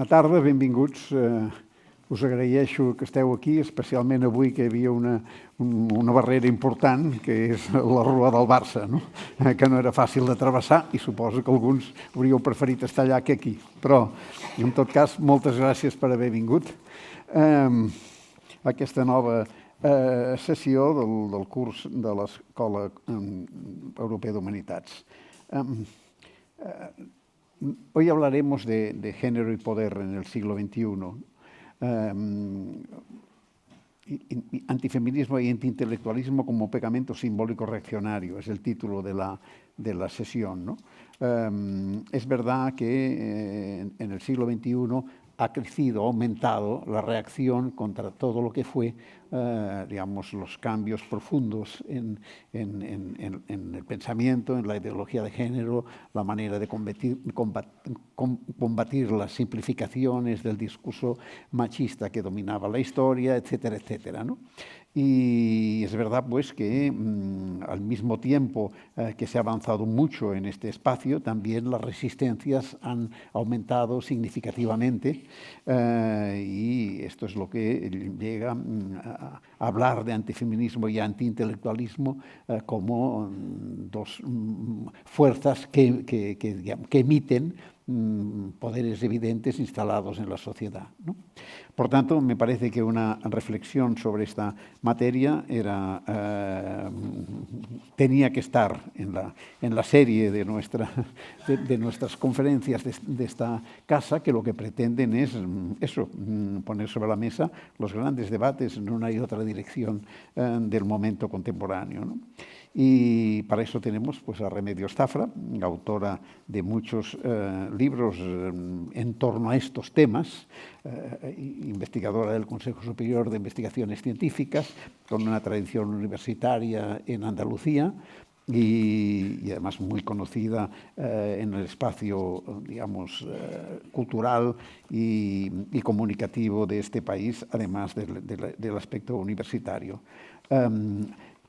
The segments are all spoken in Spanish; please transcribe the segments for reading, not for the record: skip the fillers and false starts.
tarda, benvinguts. Us agraeixo que esteu aquí, especialment avui que hi havia una barrera important, que és la Rua del Barça, no? Que no era fàcil de travessar i suposo que alguns hauríeu preferit estar allà que aquí. Però, en tot cas, moltes gràcies per haver vingut a aquesta nova sessió del curs de l'Escola Europea d'Humanitats. Hoy hablaremos de género y poder en el siglo XXI. Antifeminismo y antiintelectualismo como pegamento simbólico reaccionario, es el título de la sesión, ¿no? Es verdad que en el siglo XXI ha crecido, ha aumentado la reacción contra todo lo que fue, digamos, los cambios profundos en el pensamiento, en la ideología de género, la manera de combatir las simplificaciones del discurso machista que dominaba la historia, etcétera, etcétera, ¿no? Y es verdad, pues, que al mismo tiempo que se ha avanzado mucho en este espacio, también las resistencias han aumentado significativamente y esto es lo que llega a hablar de antifeminismo y antiintelectualismo como dos fuerzas que emiten poderes evidentes instalados en la sociedad, ¿no? Por tanto, me parece que una reflexión sobre esta materia tenía que estar en la serie de nuestras conferencias de esta casa, que lo que pretenden es eso, poner sobre la mesa los grandes debates en una y otra dirección del momento contemporáneo, ¿no? Y para eso tenemos, pues, a Remedios Zafra, autora de muchos libros en torno a estos temas, investigadora del Consejo Superior de Investigaciones Científicas, con una tradición universitaria en Andalucía y además muy conocida en el espacio, digamos, cultural y comunicativo de este país, además del aspecto universitario.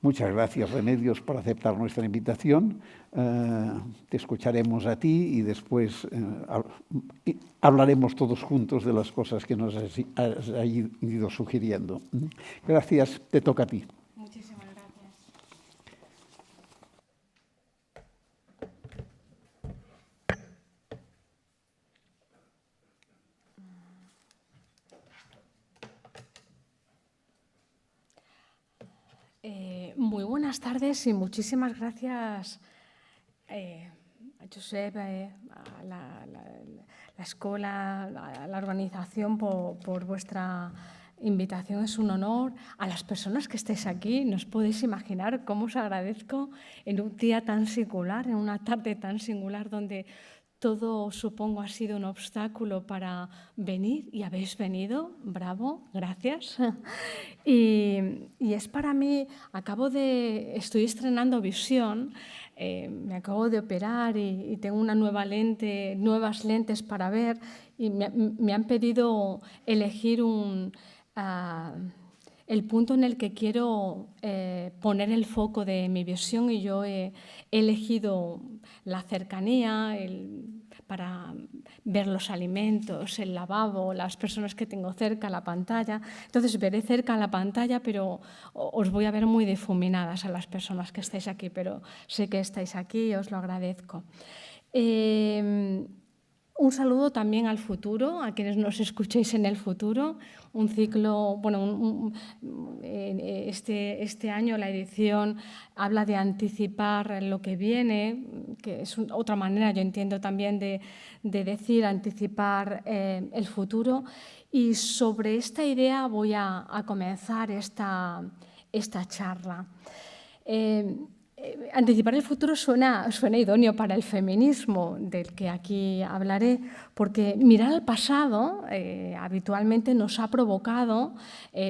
Muchas gracias, Remedios, por aceptar nuestra invitación. Te escucharemos a ti y después hablaremos todos juntos de las cosas que nos has ido sugiriendo. Gracias, te toca a ti. Muchísimas gracias. Muy buenas tardes y muchísimas gracias a Josep, a la escuela, a la organización por vuestra invitación. Es un honor. A las personas que estéis aquí, no os podéis imaginar cómo os agradezco en un día tan singular, en una tarde tan singular donde todo, supongo, ha sido un obstáculo para venir y habéis venido. Bravo, gracias. Y es para mí, estoy estrenando visión, me acabo de operar y tengo una nuevas lentes para ver y me han pedido elegir el punto en el que quiero poner el foco de mi visión y yo he elegido la cercanía, para ver los alimentos, el lavabo, las personas que tengo cerca, la pantalla. Entonces veré cerca la pantalla, pero os voy a ver muy difuminadas a las personas que estáis aquí, pero sé que estáis aquí y os lo agradezco. Un saludo también al futuro, a quienes nos escuchéis en el futuro. Un ciclo, bueno, este año la edición habla de anticipar lo que viene, que es otra manera, yo entiendo también de decir anticipar el futuro. Y sobre esta idea voy a comenzar esta charla. Anticipar el futuro suena idóneo para el feminismo, del que aquí hablaré, porque mirar al pasado habitualmente nos ha provocado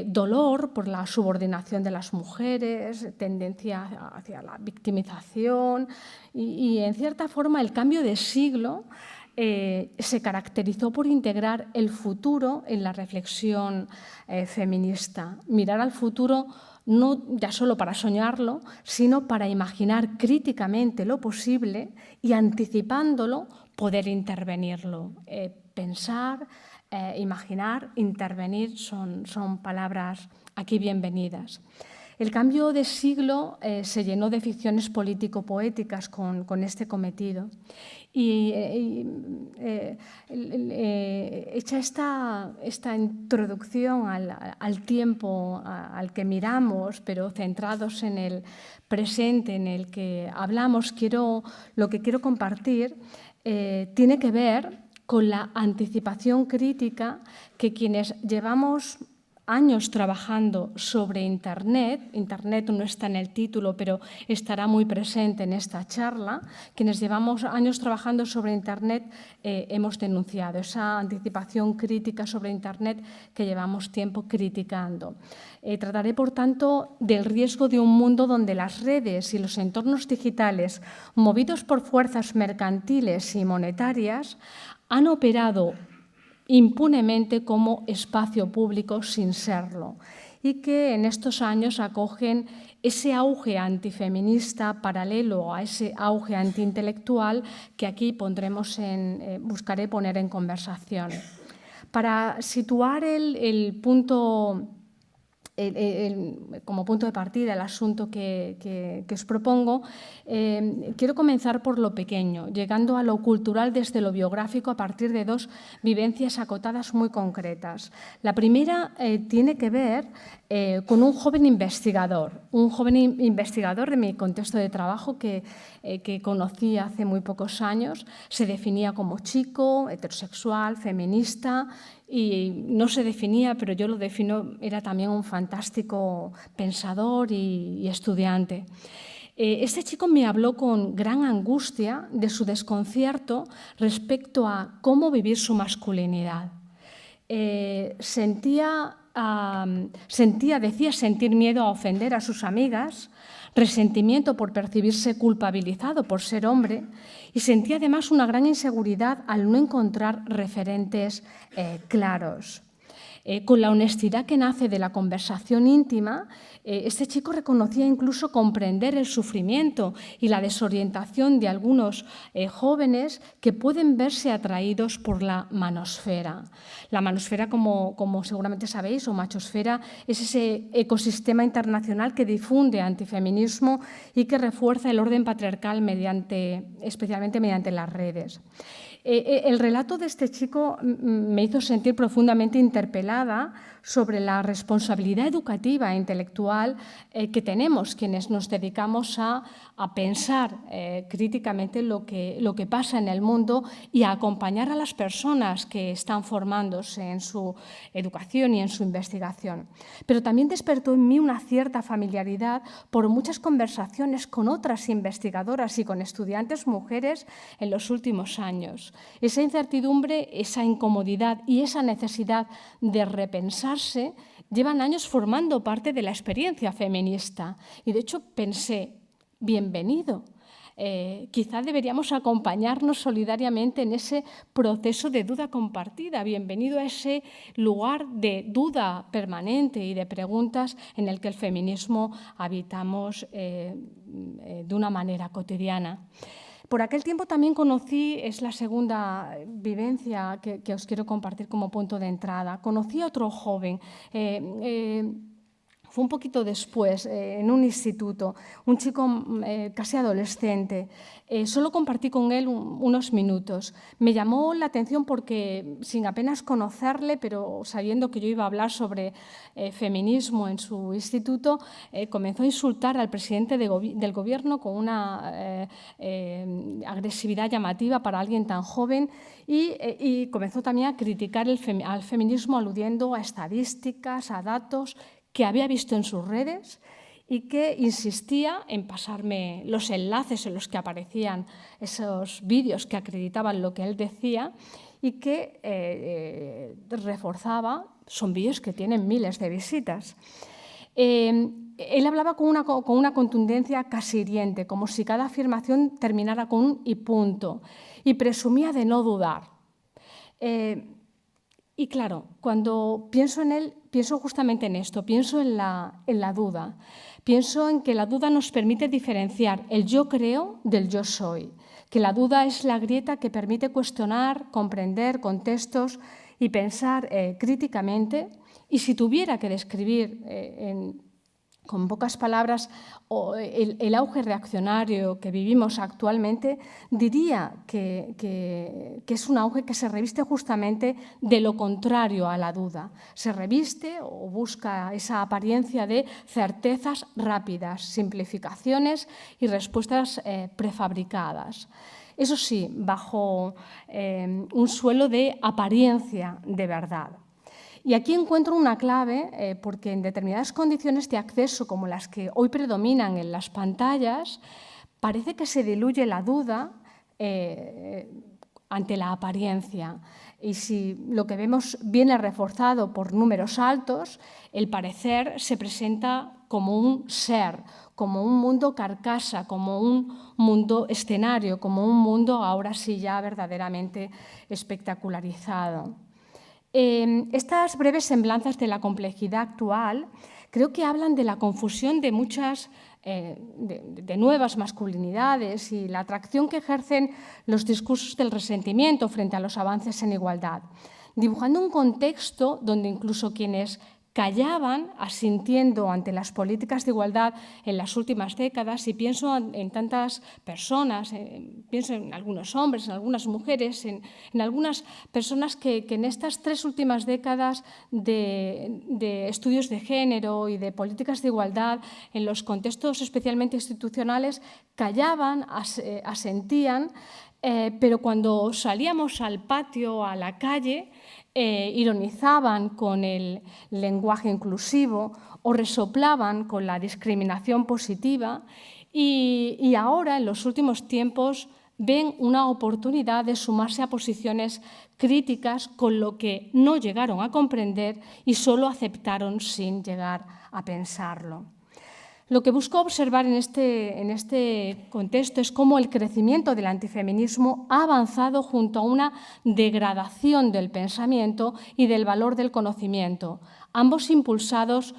dolor por la subordinación de las mujeres, tendencia hacia la victimización y en cierta forma, el cambio de siglo se caracterizó por integrar el futuro en la reflexión feminista. Mirar al futuro no ya solo para soñarlo, sino para imaginar críticamente lo posible y anticipándolo poder intervenirlo, pensar imaginar, intervenir, son palabras aquí bienvenidas. El cambio de siglo se llenó de ficciones político-poéticas con este cometido. Y hecha esta introducción al tiempo al que miramos, pero centrados en el presente en el que hablamos, lo que quiero compartir tiene que ver con la anticipación crítica que quienes llevamos años trabajando sobre Internet no está en el título, pero estará muy presente en esta charla, quienes llevamos años trabajando sobre Internet hemos denunciado esa anticipación crítica sobre Internet que llevamos tiempo criticando. Trataré, por tanto, del riesgo de un mundo donde las redes y los entornos digitales, movidos por fuerzas mercantiles y monetarias, han operado impunemente como espacio público sin serlo y que en estos años acogen ese auge antifeminista paralelo a ese auge antiintelectual que aquí buscaré poner en conversación. Para situar el punto como punto de partida el asunto que os propongo, quiero comenzar por lo pequeño, llegando a lo cultural desde lo biográfico a partir de dos vivencias acotadas muy concretas. La primera tiene que ver con un joven investigador de mi contexto de trabajo que conocí hace muy pocos años. Se definía como chico, heterosexual, feminista, y no se definía, pero yo lo defino, era también un fantástico pensador y estudiante. Este chico me habló con gran angustia de su desconcierto respecto a cómo vivir su masculinidad. Decía sentir miedo a ofender a sus amigas, resentimiento por percibirse culpabilizado por ser hombre y sentía además una gran inseguridad al no encontrar referentes claros. Con la honestidad que nace de la conversación íntima, este chico reconocía incluso comprender el sufrimiento y la desorientación de algunos jóvenes que pueden verse atraídos por la manosfera. La manosfera, como seguramente sabéis, o machosfera, es ese ecosistema internacional que difunde antifeminismo y que refuerza el orden patriarcal especialmente mediante las redes. El relato de este chico me hizo sentir profundamente interpelada sobre la responsabilidad educativa e intelectual que tenemos quienes nos dedicamos a pensar críticamente lo que pasa en el mundo y a acompañar a las personas que están formándose en su educación y en su investigación. Pero también despertó en mí una cierta familiaridad por muchas conversaciones con otras investigadoras y con estudiantes mujeres en los últimos años. Esa incertidumbre, esa incomodidad y esa necesidad de repensarse llevan años formando parte de la experiencia feminista. Y de hecho pensé, bienvenido. Quizá deberíamos acompañarnos solidariamente en ese proceso de duda compartida. Bienvenido a ese lugar de duda permanente y de preguntas en el que el feminismo habitamos de una manera cotidiana. Por aquel tiempo también conocí, es la segunda vivencia que os quiero compartir como punto de entrada, conocí a otro joven, fue un poquito después, en un instituto, un chico casi adolescente. Solo compartí con él unos minutos. Me llamó la atención porque, sin apenas conocerle, pero sabiendo que yo iba a hablar sobre feminismo en su instituto, comenzó a insultar al presidente del gobierno con una agresividad llamativa para alguien tan joven y comenzó también a criticar al feminismo aludiendo a estadísticas, a datos que había visto en sus redes y que insistía en pasarme los enlaces en los que aparecían esos vídeos que acreditaban lo que él decía y que reforzaba, son vídeos que tienen miles de visitas. Él hablaba con una contundencia casi hiriente, como si cada afirmación terminara con un y punto, y presumía de no dudar. Y claro, cuando pienso en él, pienso justamente en esto, pienso en la duda. Pienso en que la duda nos permite diferenciar el yo creo del yo soy, que la duda es la grieta que permite cuestionar, comprender contextos y pensar críticamente, y si tuviera que describir con pocas palabras el auge reaccionario que vivimos actualmente, diría que es un auge que se reviste justamente de lo contrario a la duda. Se reviste o busca esa apariencia de certezas rápidas, simplificaciones y respuestas prefabricadas. Eso sí, bajo un suelo de apariencia de verdad. Y aquí encuentro una clave porque en determinadas condiciones de acceso como las que hoy predominan en las pantallas, parece que se diluye la duda ante la apariencia. Y si lo que vemos viene reforzado por números altos, el parecer se presenta como un ser, como un mundo carcasa, como un mundo escenario, como un mundo ahora sí ya verdaderamente espectacularizado. Estas breves semblanzas de la complejidad actual creo que hablan de la confusión de muchas de nuevas masculinidades y la atracción que ejercen los discursos del resentimiento frente a los avances en igualdad, dibujando un contexto donde incluso quienes callaban asintiendo ante las políticas de igualdad en las últimas décadas, y pienso en tantas personas, pienso en algunos hombres, en algunas mujeres, en algunas personas que en estas 3 últimas décadas de estudios de género y de políticas de igualdad en los contextos especialmente institucionales callaban, asentían, pero cuando salíamos al patio, a la calle, ironizaban con el lenguaje inclusivo o resoplaban con la discriminación positiva y ahora, en los últimos tiempos, ven una oportunidad de sumarse a posiciones críticas con lo que no llegaron a comprender y solo aceptaron sin llegar a pensarlo. Lo que busco observar en este contexto es cómo el crecimiento del antifeminismo ha avanzado junto a una degradación del pensamiento y del valor del conocimiento, ambos impulsados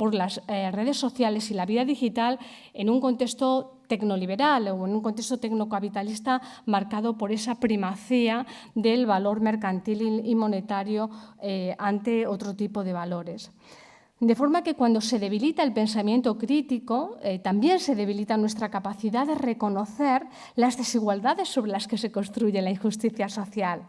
por las redes sociales y la vida digital en un contexto tecnoliberal o en un contexto tecnocapitalista marcado por esa primacía del valor mercantil y monetario ante otro tipo de valores. De forma que cuando se debilita el pensamiento crítico, también se debilita nuestra capacidad de reconocer las desigualdades sobre las que se construye la injusticia social.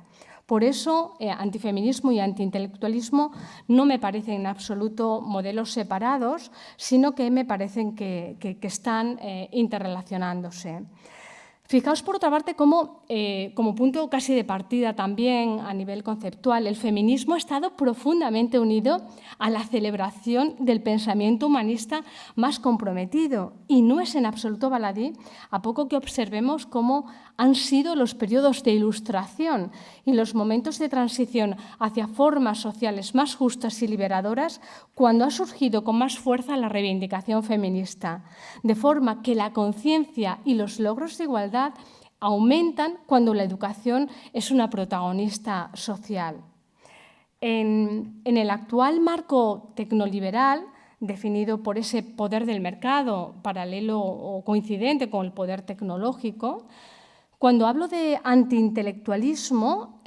Por eso, antifeminismo y antiintelectualismo no me parecen en absoluto modelos separados, sino que me parecen que están interrelacionándose. Fijaos, por otra parte, cómo, como punto casi de partida también a nivel conceptual, el feminismo ha estado profundamente unido a la celebración del pensamiento humanista más comprometido, y no es en absoluto baladí a poco que observemos cómo han sido los periodos de ilustración y los momentos de transición hacia formas sociales más justas y liberadoras cuando ha surgido con más fuerza la reivindicación feminista, de forma que la conciencia y los logros de igualdad aumentan cuando la educación es una protagonista social. En el actual marco tecnoliberal, definido por ese poder del mercado paralelo o coincidente con el poder tecnológico, cuando hablo de antiintelectualismo,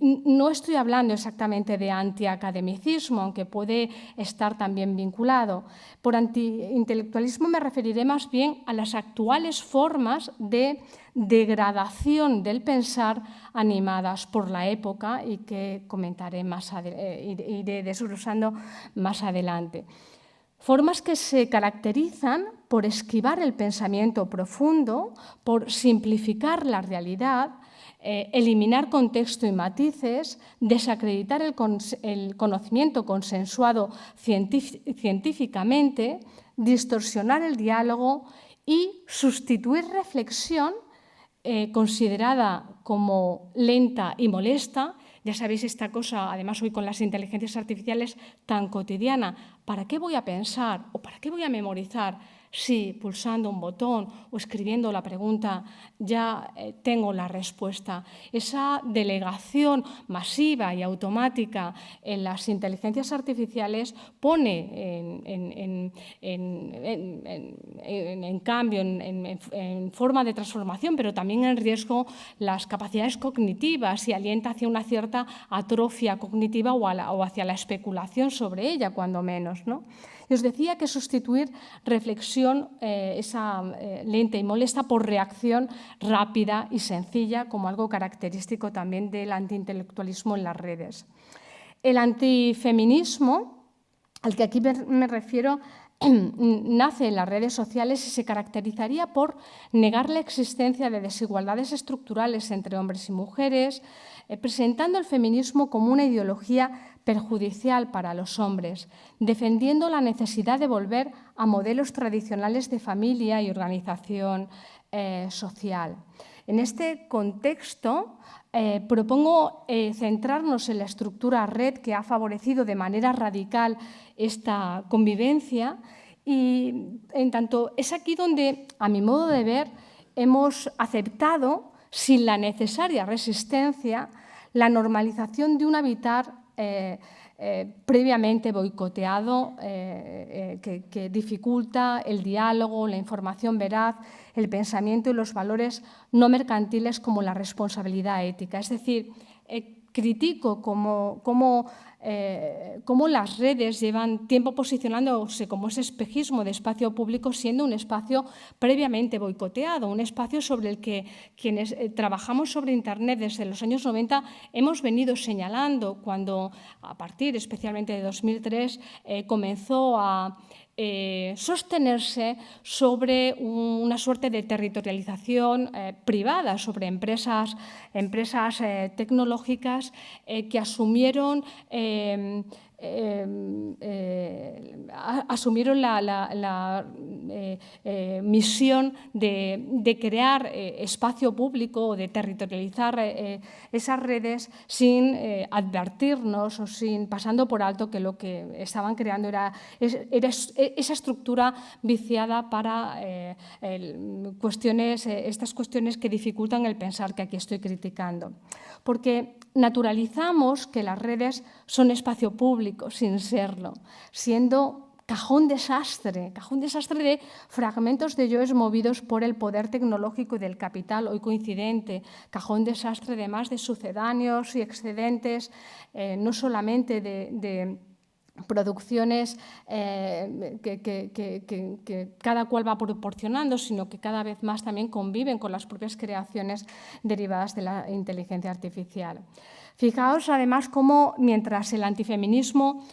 no estoy hablando exactamente de antiacademicismo, aunque puede estar también vinculado. Por antiintelectualismo me referiré más bien a las actuales formas de degradación del pensar animadas por la época y que comentaré iré desglosando más adelante. Formas que se caracterizan por esquivar el pensamiento profundo, por simplificar la realidad, eliminar contexto y matices, desacreditar el conocimiento consensuado científicamente, distorsionar el diálogo y sustituir reflexión considerada como lenta y molesta. Ya sabéis esta cosa, además hoy con las inteligencias artificiales tan cotidiana, ¿para qué voy a pensar o para qué voy a memorizar si pulsando un botón o escribiendo la pregunta ya tengo la respuesta? Esa delegación masiva y automática en las inteligencias artificiales pone en cambio, en forma de transformación, pero también en riesgo las capacidades cognitivas y alienta hacia una cierta atrofia cognitiva o hacia la especulación sobre ella, cuando menos, ¿no? Y os decía que sustituir reflexión, esa lenta y molesta, por reacción rápida y sencilla, como algo característico también del antiintelectualismo en las redes. El antifeminismo, al que aquí me refiero, nace en las redes sociales y se caracterizaría por negar la existencia de desigualdades estructurales entre hombres y mujeres, presentando el feminismo como una ideología perjudicial para los hombres, defendiendo la necesidad de volver a modelos tradicionales de familia y organización social. En este contexto, propongo centrarnos en la estructura red que ha favorecido de manera radical esta convivencia, y en tanto es aquí donde, a mi modo de ver, hemos aceptado, sin la necesaria resistencia, la normalización de un habitar previamente boicoteado, que dificulta el diálogo, la información veraz, el pensamiento y los valores no mercantiles como la responsabilidad ética. Es decir, critico cómo las redes llevan tiempo posicionándose como ese espejismo de espacio público, siendo un espacio previamente boicoteado, un espacio sobre el que quienes trabajamos sobre Internet desde los años 90 hemos venido señalando, cuando a partir especialmente de 2003 comenzó a sostenerse sobre una suerte de territorialización privada, sobre empresas tecnológicas que asumieron la misión de crear espacio público o de territorializar esas redes sin advertirnos o pasando por alto que lo que estaban creando era esa estructura viciada para estas cuestiones que dificultan el pensar que aquí estoy criticando. Porque naturalizamos que las redes son espacio público sin serlo, siendo cajón desastre de fragmentos de yoes movidos por el poder tecnológico y del capital hoy coincidente, cajón desastre además de sucedáneos y excedentes, no solamente de producciones que cada cual va proporcionando, sino que cada vez más también conviven con las propias creaciones derivadas de la inteligencia artificial. Fijaos además cómo, mientras el antifeminismo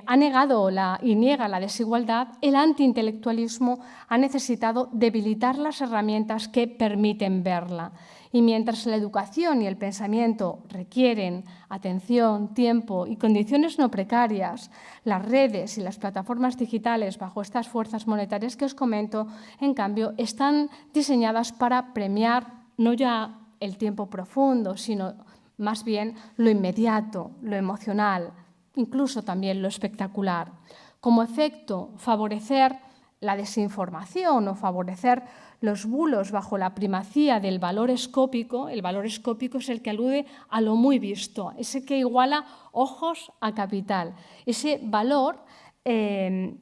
ha negado y niega la desigualdad, el antiintelectualismo ha necesitado debilitar las herramientas que permiten verla. Y mientras la educación y el pensamiento requieren atención, tiempo y condiciones no precarias, las redes y las plataformas digitales, bajo estas fuerzas monetarias que os comento, en cambio, están diseñadas para premiar no ya el tiempo profundo, sino más bien lo inmediato, lo emocional, incluso también lo espectacular. Como efecto, favorecer la desinformación o favorecer los bulos bajo la primacía del valor escópico. El valor escópico es el que alude a lo muy visto, ese que iguala ojos a capital. Ese valor se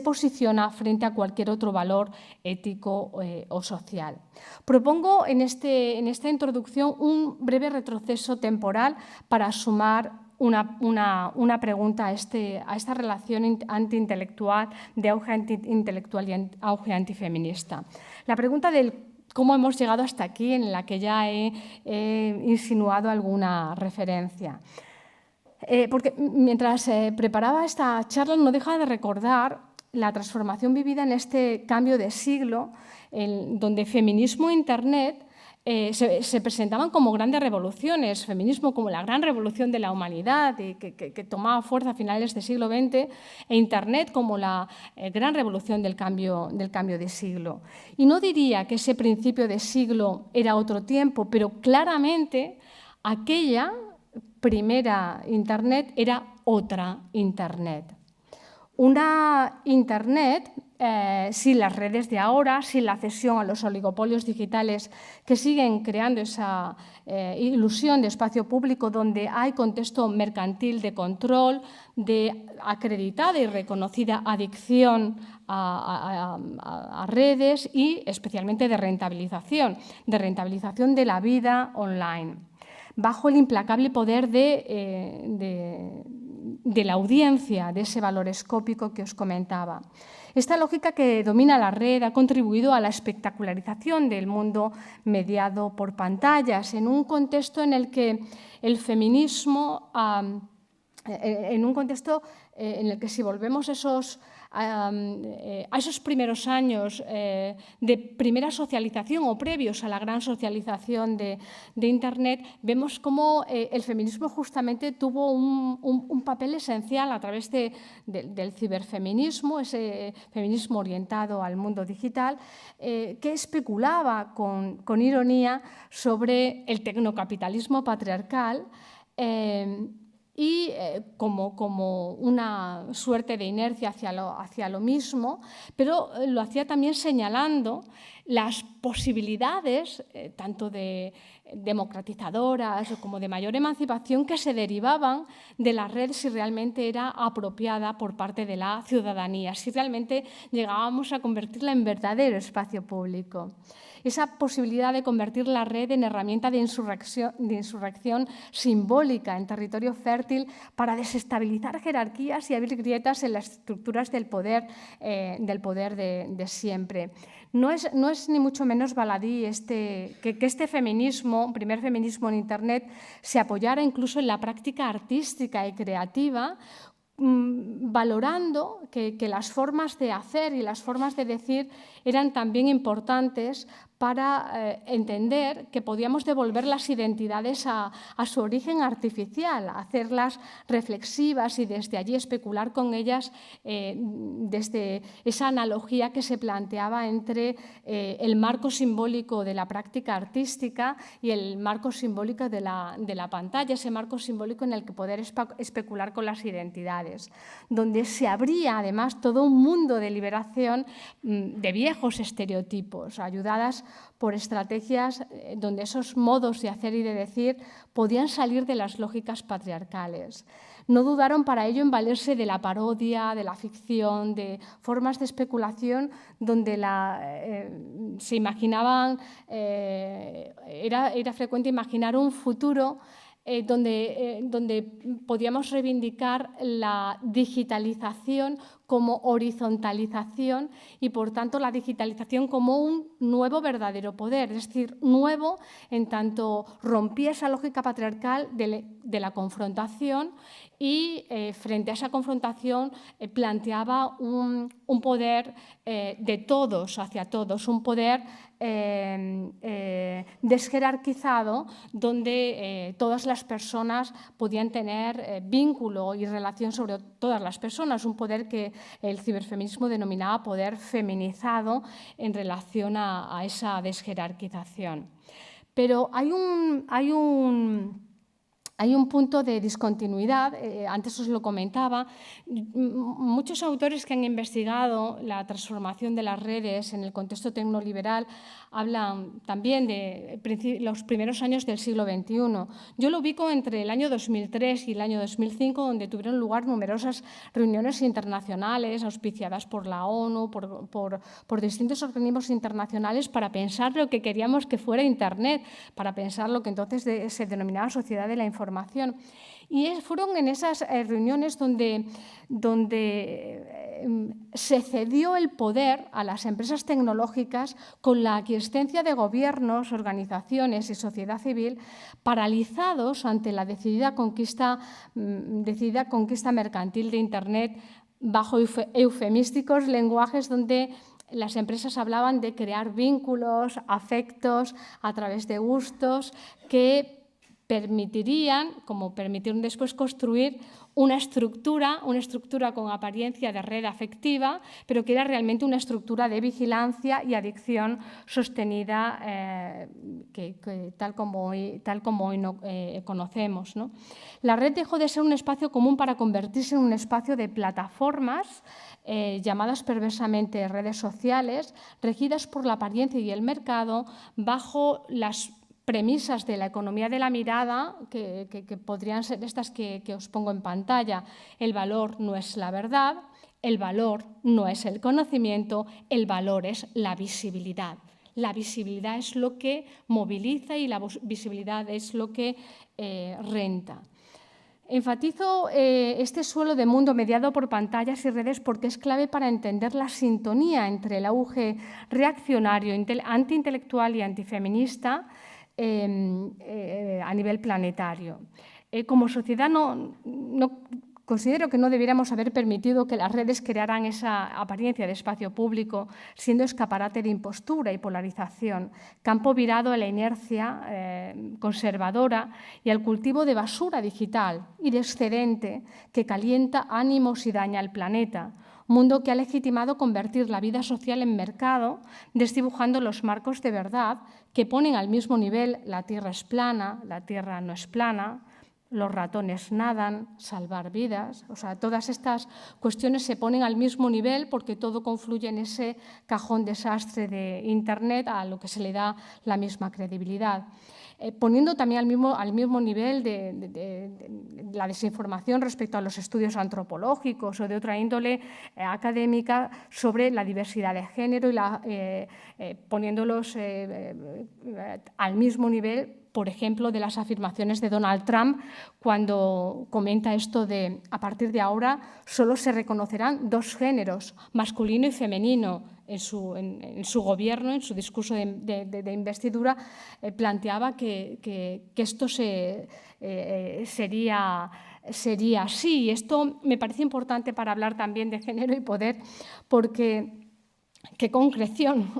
posiciona frente a cualquier otro valor ético o social. Propongo en esta introducción un breve retroceso temporal para sumar una pregunta a esta relación antiintelectual, de auge antiintelectual y auge antifeminista. La pregunta del cómo hemos llegado hasta aquí, en la que ya he insinuado alguna referencia. Porque mientras preparaba esta charla no deja de recordar la transformación vivida en este cambio de siglo, donde feminismo e Internet se presentaban como grandes revoluciones, feminismo como la gran revolución de la humanidad y que tomaba fuerza a finales del siglo XX, e Internet como la gran revolución del cambio de siglo. Y no diría que ese principio de siglo era otro tiempo, pero claramente aquella primera Internet era otra Internet. Una Internet sin las redes de ahora, sin la cesión a los oligopolios digitales que siguen creando esa ilusión de espacio público donde hay contexto mercantil de control, de acreditada y reconocida adicción a redes y especialmente de rentabilización de la vida online, bajo el implacable poder de la audiencia, de ese valor escópico que os comentaba. Esta lógica que domina la red ha contribuido a la espectacularización del mundo mediado por pantallas, en un contexto en el que el feminismo, en el que si volvemos a esos primeros años de primera socialización o previos a la gran socialización de Internet, vemos cómo el feminismo justamente tuvo un papel esencial a través del ciberfeminismo, ese feminismo orientado al mundo digital, que especulaba con ironía sobre el tecnocapitalismo patriarcal y como una suerte de inercia hacia lo mismo, pero lo hacía también señalando las posibilidades, tanto de democratizadoras como de mayor emancipación, que se derivaban de la red si realmente era apropiada por parte de la ciudadanía, si realmente llegábamos a convertirla en verdadero espacio público. Esa posibilidad de convertir la red en herramienta de insurrección simbólica, en territorio fértil para desestabilizar jerarquías y abrir grietas en las estructuras del poder de siempre. No es ni mucho menos baladí que este feminismo, primer feminismo en Internet, se apoyara incluso en la práctica artística y creativa, valorando que las formas de hacer y las formas de decir eran también importantes para entender que podíamos devolver las identidades a su origen artificial, hacerlas reflexivas y desde allí especular con ellas desde esa analogía que se planteaba entre el marco simbólico de la práctica artística y el marco simbólico de la pantalla, ese marco simbólico en el que poder especular con las identidades, donde se abría además todo un mundo de liberación de viejos estereotipos, ayudadas por estrategias donde esos modos de hacer y de decir podían salir de las lógicas patriarcales. No dudaron para ello en valerse de la parodia, de la ficción, de formas de especulación donde se imaginaban, era frecuente imaginar un futuro donde podíamos reivindicar la digitalización como horizontalización y, por tanto, la digitalización como un nuevo verdadero poder, es decir, nuevo en tanto rompía esa lógica patriarcal de la confrontación y frente a esa confrontación planteaba un poder de todos hacia todos, un poder desjerarquizado donde todas las personas podían tener vínculo y relación sobre todas las personas, un poder que el ciberfeminismo denominaba poder feminizado en relación a esa desjerarquización. Pero hay un punto de discontinuidad, antes os lo comentaba. Muchos autores que han investigado la transformación de las redes en el contexto tecnoliberal hablan también de los primeros años del siglo XXI. Yo lo ubico entre el año 2003 y el año 2005, donde tuvieron lugar numerosas reuniones internacionales auspiciadas por la ONU, por distintos organismos internacionales para pensar lo que queríamos que fuera Internet, para pensar lo que entonces se denominaba sociedad de la información. Y fueron en esas reuniones donde se cedió el poder a las empresas tecnológicas con la aquiescencia de gobiernos, organizaciones y sociedad civil paralizados ante la decidida conquista mercantil de Internet bajo eufemísticos lenguajes donde las empresas hablaban de crear vínculos, afectos a través de gustos que permitirían, como permitieron después, construir una estructura con apariencia de red afectiva, pero que era realmente una estructura de vigilancia y adicción sostenida tal como hoy no, conocemos, ¿no? La red dejó de ser un espacio común para convertirse en un espacio de plataformas llamadas perversamente redes sociales, regidas por la apariencia y el mercado, bajo las premisas de la economía de la mirada, que podrían ser estas que os pongo en pantalla. El valor no es la verdad, el valor no es el conocimiento, el valor es la visibilidad. La visibilidad es lo que moviliza y la visibilidad es lo que renta. Enfatizo este suelo de mundo mediado por pantallas y redes porque es clave para entender la sintonía entre el auge reaccionario, antiintelectual y antifeminista a nivel planetario. Como sociedad considero que no debiéramos haber permitido que las redes crearan esa apariencia de espacio público, siendo escaparate de impostura y polarización, campo virado a la inercia conservadora y al cultivo de basura digital y de excedente que calienta ánimos y daña al planeta. Mundo que ha legitimado convertir la vida social en mercado, desdibujando los marcos de verdad que ponen al mismo nivel la Tierra es plana, la Tierra no es plana, los ratones nadan, salvar vidas. O sea, todas estas cuestiones se ponen al mismo nivel porque todo confluye en ese cajón desastre de Internet a lo que se le da la misma credibilidad. Poniendo también al mismo nivel de la desinformación respecto a los estudios antropológicos o de otra índole académica sobre la diversidad de género y poniéndolos al mismo nivel, por ejemplo, de las afirmaciones de Donald Trump cuando comenta esto de a partir de ahora solo se reconocerán dos géneros, masculino y femenino. En su gobierno, en su discurso de investidura, planteaba que esto sería así. Esto me parece importante para hablar también de género y poder, porque qué concreción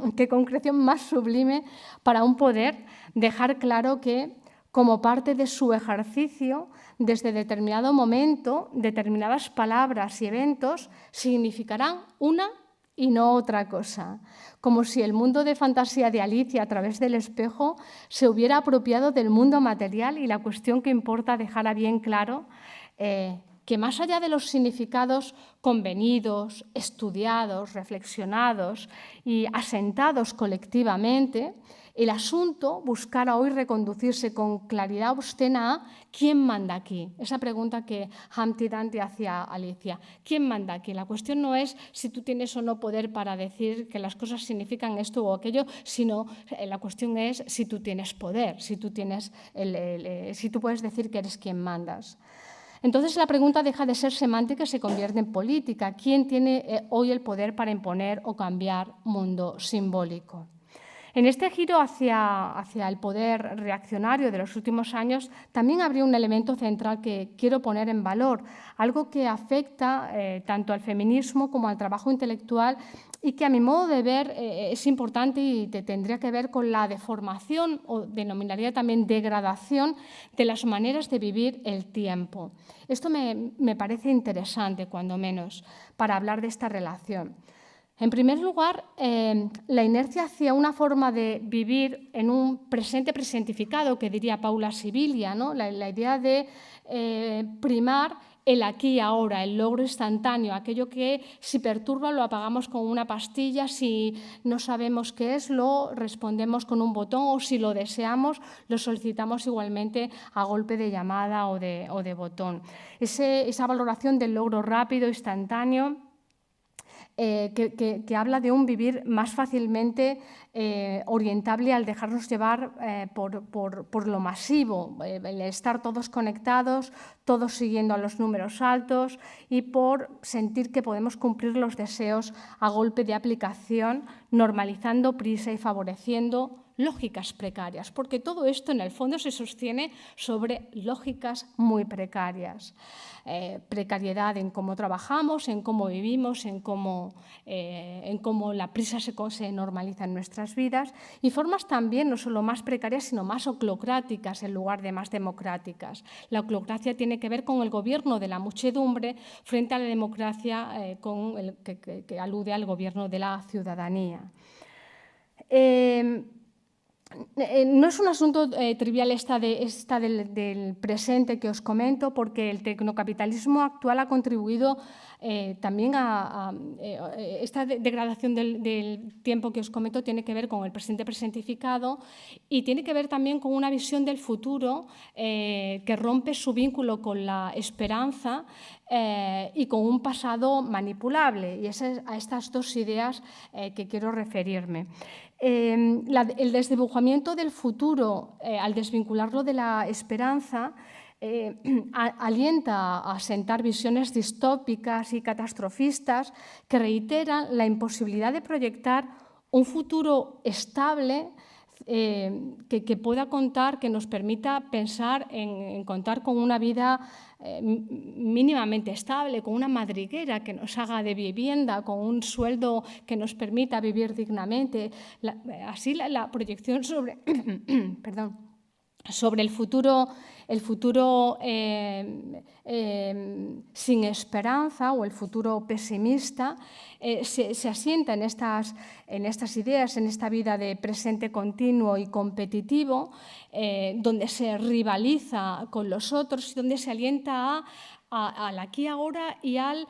más sublime para un poder dejar claro que, como parte de su ejercicio, desde determinado momento, determinadas palabras y eventos significarán una y no otra cosa, como si el mundo de fantasía de Alicia a través del espejo se hubiera apropiado del mundo material y la cuestión que importa dejar a bien claro que más allá de los significados convenidos, estudiados, reflexionados y asentados colectivamente, el asunto buscara hoy reconducirse con claridad obscena a ¿quién manda aquí? Esa pregunta que Humpty Dumpty hacía a Alicia. ¿Quién manda aquí? La cuestión no es si tú tienes o no poder para decir que las cosas significan esto o aquello, sino la cuestión es si tú tienes poder, si tú puedes decir que eres quien mandas. Entonces la pregunta deja de ser semántica y se convierte en política. ¿Quién tiene hoy el poder para imponer o cambiar mundo simbólico? En este giro hacia el poder reaccionario de los últimos años también habría un elemento central que quiero poner en valor, algo que afecta tanto al feminismo como al trabajo intelectual y que a mi modo de ver es importante y tendría que ver con la deformación o denominaría también degradación de las maneras de vivir el tiempo. Esto me parece interesante, cuando menos, para hablar de esta relación. En primer lugar, la inercia hacia una forma de vivir en un presente presentificado, que diría Paula Sibilia, ¿no? La idea de primar el aquí y ahora, el logro instantáneo, aquello que si perturba lo apagamos con una pastilla, si no sabemos qué es, lo respondemos con un botón o si lo deseamos, lo solicitamos igualmente a golpe de llamada o de botón. Esa valoración del logro rápido, instantáneo, que habla de un vivir más fácilmente orientable al dejarnos llevar por lo masivo, el estar todos conectados, todos siguiendo a los números altos y por sentir que podemos cumplir los deseos a golpe de aplicación, normalizando prisa y favoreciendo lógicas precarias, porque todo esto en el fondo se sostiene sobre lógicas muy precarias. Precariedad en cómo trabajamos, en cómo vivimos, en cómo la prisa se normaliza en nuestras vidas, y formas también no solo más precarias, sino más oclocráticas en lugar de más democráticas. La oclocracia tiene que ver con el gobierno de la muchedumbre frente a la democracia que alude al gobierno de la ciudadanía. No es un asunto trivial esta del presente que os comento, porque el tecnocapitalismo actual ha contribuido también a esta degradación del tiempo que os comento. Tiene que ver con el presente presentificado y tiene que ver también con una visión del futuro que rompe su vínculo con la esperanza y con un pasado manipulable. Y es a estas dos ideas que quiero referirme. El desdibujamiento del futuro, al desvincularlo de la esperanza, alienta a asentar visiones distópicas y catastrofistas que reiteran la imposibilidad de proyectar un futuro estable que pueda contar, que nos permita pensar en contar con una vida mínimamente estable, con una madriguera que nos haga de vivienda, con un sueldo que nos permita vivir dignamente. Así la proyección sobre, sobre el futuro sin esperanza o el futuro pesimista se asienta en estas ideas, en esta vida de presente continuo y competitivo, donde se rivaliza con los otros y donde se alienta al aquí y ahora y al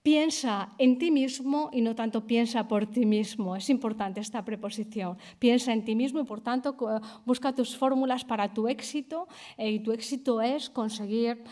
piensa en ti mismo y no tanto piensa por ti mismo. Es importante esta preposición. Piensa en ti mismo y, por tanto, busca tus fórmulas para tu éxito, y tu éxito es conseguir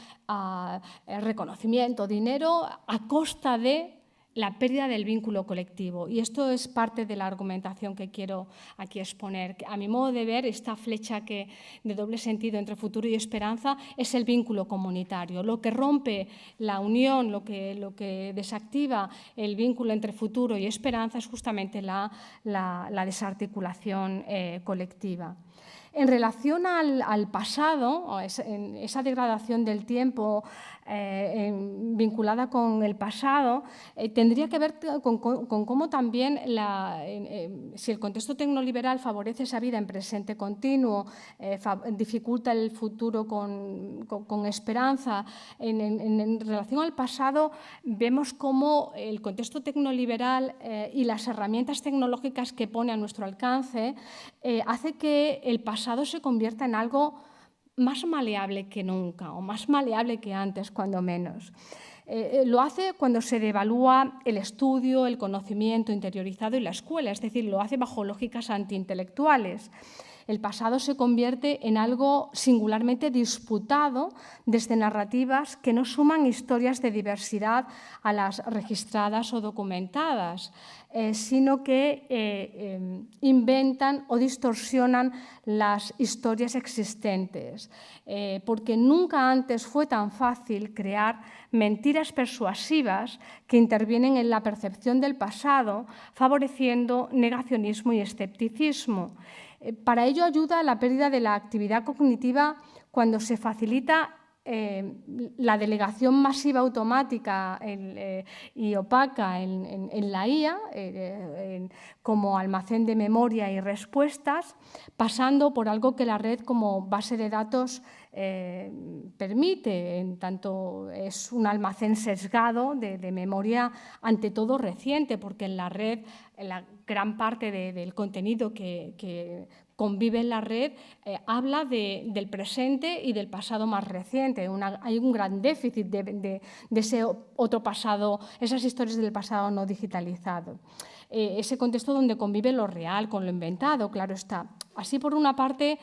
reconocimiento, dinero, a costa de la pérdida del vínculo colectivo. Y esto es parte de la argumentación que quiero aquí exponer. A mi modo de ver, esta flecha de doble sentido entre futuro y esperanza es el vínculo comunitario. Lo que rompe la unión, lo que desactiva el vínculo entre futuro y esperanza es justamente la desarticulación colectiva. En relación al pasado, esa degradación del tiempo vinculada con el pasado, tendría que ver con cómo también, si el contexto tecnoliberal favorece esa vida en presente continuo, dificulta el futuro con esperanza. En relación al pasado, vemos cómo el contexto tecnoliberal y las herramientas tecnológicas que pone a nuestro alcance hace que el pasado se convierta en algo más maleable que nunca, o más maleable que antes, cuando menos. Lo hace cuando se devalúa el estudio, el conocimiento interiorizado y la escuela, es decir, lo hace bajo lógicas antiintelectuales. El pasado se convierte en algo singularmente disputado desde narrativas que no suman historias de diversidad a las registradas o documentadas, sino que inventan o distorsionan las historias existentes, porque nunca antes fue tan fácil crear mentiras persuasivas que intervienen en la percepción del pasado, favoreciendo negacionismo y escepticismo. Para ello ayuda la pérdida de la actividad cognitiva cuando se facilita la delegación masiva automática y opaca en la IA como almacén de memoria y respuestas, pasando por algo que la red como base de datos permite, en tanto es un almacén sesgado de memoria, ante todo reciente, porque en la red la gran parte del contenido que convive en la red habla del presente y del pasado más reciente. Hay un gran déficit de ese otro pasado, esas historias del pasado no digitalizado. Ese contexto donde convive lo real con lo inventado, claro está. Así, por una parte,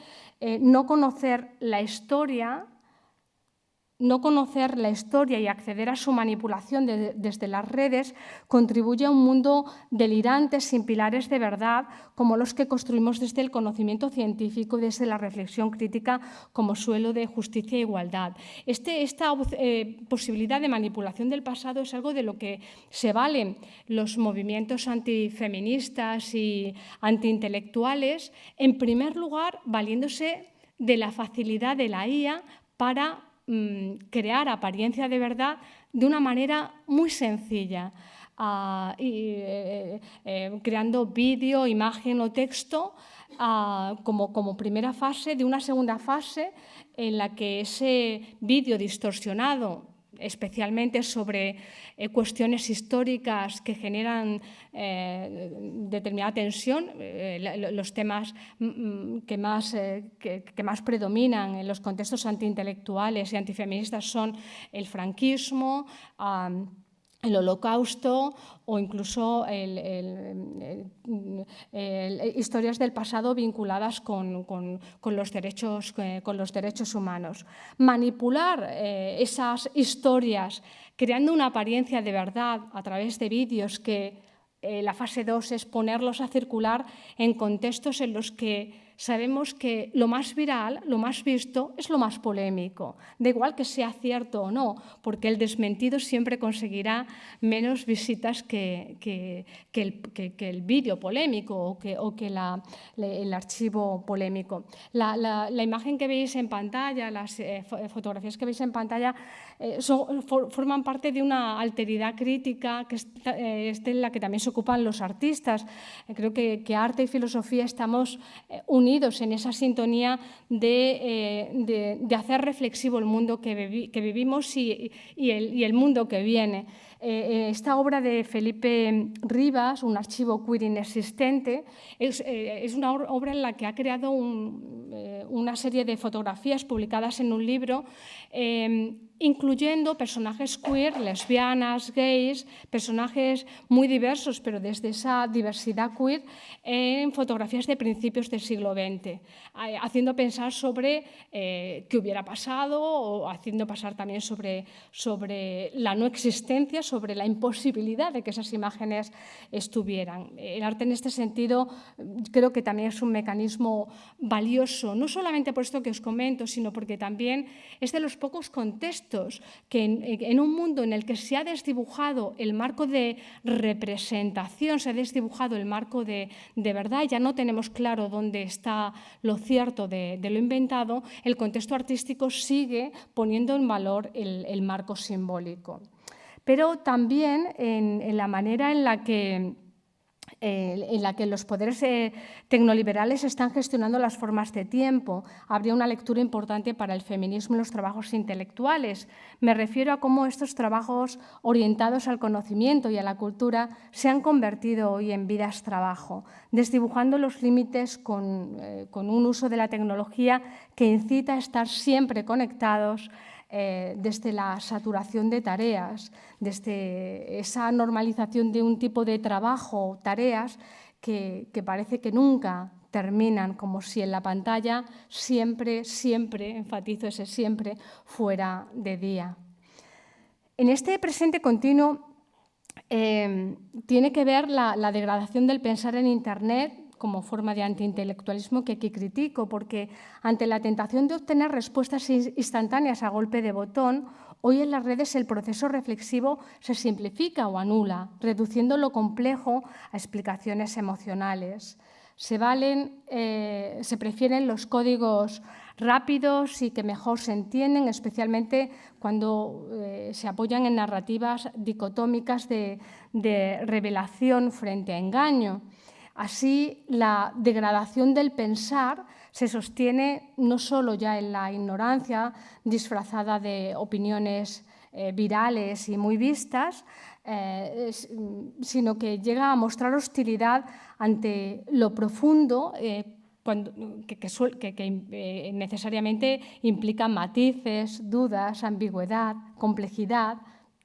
no conocer la historia no conocer la historia y acceder a su manipulación desde las redes contribuye a un mundo delirante sin pilares de verdad como los que construimos desde el conocimiento científico y desde la reflexión crítica como suelo de justicia e igualdad. Esta posibilidad de manipulación del pasado es algo de lo que se valen los movimientos antifeministas y antiintelectuales, en primer lugar valiéndose de la facilidad de la IA para crear apariencia de verdad de una manera muy sencilla, creando vídeo, imagen o texto como primera fase de una segunda fase en la que ese vídeo distorsionado, especialmente sobre cuestiones históricas que generan determinada tensión. Los temas que más predominan en los contextos antiintelectuales y antifeministas son el franquismo, el Holocausto o incluso historias del pasado vinculadas con los derechos humanos. Manipular esas historias creando una apariencia de verdad a través de vídeos que la fase 2 es ponerlos a circular en contextos en los que sabemos que lo más viral, lo más visto, es lo más polémico. Da igual que sea cierto o no, porque el desmentido siempre conseguirá menos visitas que el vídeo polémico o que el archivo polémico. La imagen que veis en pantalla, las fotografías que veis en pantalla, forman parte de una alteridad crítica que es de la que también se ocupan los artistas. Creo que arte y filosofía estamos unidos en esa sintonía de hacer reflexivo el mundo que vivimos y el mundo que viene. Esta obra de Felipe Rivas, Un archivo queer inexistente, es una obra en la que ha creado una serie de fotografías publicadas en un libro incluyendo personajes queer, lesbianas, gays, personajes muy diversos, pero desde esa diversidad queer en fotografías de principios del siglo XX, haciendo pensar sobre qué hubiera pasado o haciendo pasar también sobre la no existencia, sobre la imposibilidad de que esas imágenes estuvieran. El arte en este sentido creo que también es un mecanismo valioso, no solamente por esto que os comento, sino porque también es de los pocos contextos que en un mundo en el que se ha desdibujado el marco de representación, se ha desdibujado el marco de verdad, ya no tenemos claro dónde está lo cierto de lo inventado, el contexto artístico sigue poniendo en valor el marco simbólico. Pero también en la manera en la que los poderes tecnoliberales están gestionando las formas de tiempo. Habría una lectura importante para el feminismo en los trabajos intelectuales. Me refiero a cómo estos trabajos orientados al conocimiento y a la cultura se han convertido hoy en vidas-trabajo, desdibujando los límites con un uso de la tecnología que incita a estar siempre conectados desde la saturación de tareas, desde esa normalización de un tipo de trabajo, tareas que parece que nunca terminan, como si en la pantalla siempre, enfatizo ese siempre, fuera de día. En este presente continuo tiene que ver la degradación del pensar en Internet como forma de antiintelectualismo que aquí critico, porque ante la tentación de obtener respuestas instantáneas a golpe de botón, hoy en las redes el proceso reflexivo se simplifica o anula, reduciendo lo complejo a explicaciones emocionales. Se prefieren los códigos rápidos y que mejor se entienden, especialmente cuando se apoyan en narrativas dicotómicas de revelación frente a engaño. Así, la degradación del pensar se sostiene no solo ya en la ignorancia disfrazada de opiniones virales y muy vistas, sino que llega a mostrar hostilidad ante lo profundo que necesariamente implica matices, dudas, ambigüedad, complejidad,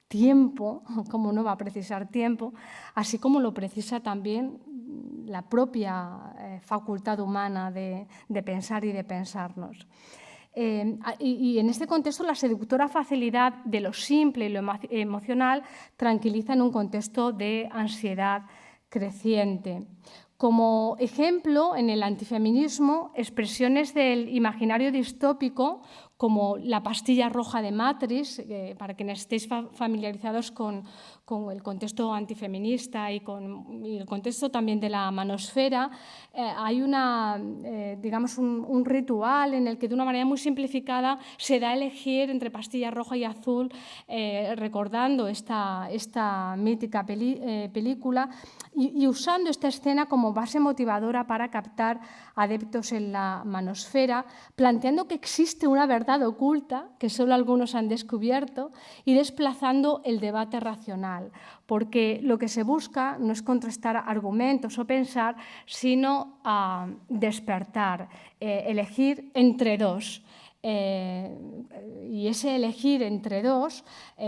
tiempo, como no va a precisar tiempo, así como lo precisa también la propia facultad humana de pensar y de pensarnos. Y en este contexto, la seductora facilidad de lo simple y lo emocional tranquiliza en un contexto de ansiedad creciente. Como ejemplo, en el antifeminismo, expresiones del imaginario distópico como la pastilla roja de Matrix, para quienes estéis familiarizados con el contexto antifeminista y el contexto también de la manosfera, hay digamos un ritual en el que de una manera muy simplificada se da a elegir entre pastilla roja y azul, recordando esta mítica película y usando esta escena como base motivadora para captar adeptos en la manosfera, planteando que existe una verdad oculta que solo algunos han descubierto y desplazando el debate racional, porque lo que se busca no es contrastar argumentos o pensar, sino despertar, elegir entre dos. Y ese elegir entre dos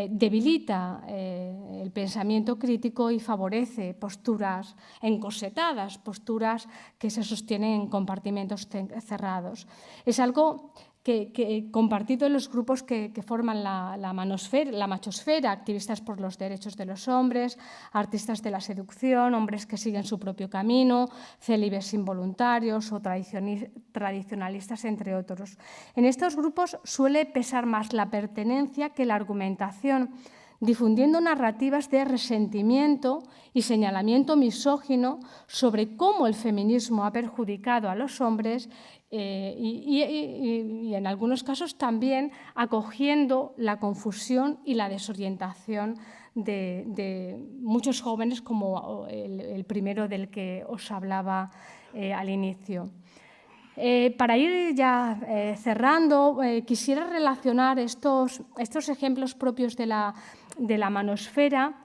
debilita el pensamiento crítico y favorece posturas encorsetadas, posturas que se sostienen en compartimentos cerrados. Es algo que compartido en los grupos que forman la machosfera, activistas por los derechos de los hombres, artistas de la seducción, hombres que siguen su propio camino, célibes involuntarios o tradicionalistas, entre otros. En estos grupos suele pesar más la pertenencia que la argumentación, difundiendo narrativas de resentimiento y señalamiento misógino sobre cómo el feminismo ha perjudicado a los hombres y en algunos casos también acogiendo la confusión y la desorientación de muchos jóvenes, como el primero del que os hablaba al inicio. Para ir ya cerrando, quisiera relacionar estos ejemplos propios de la manosfera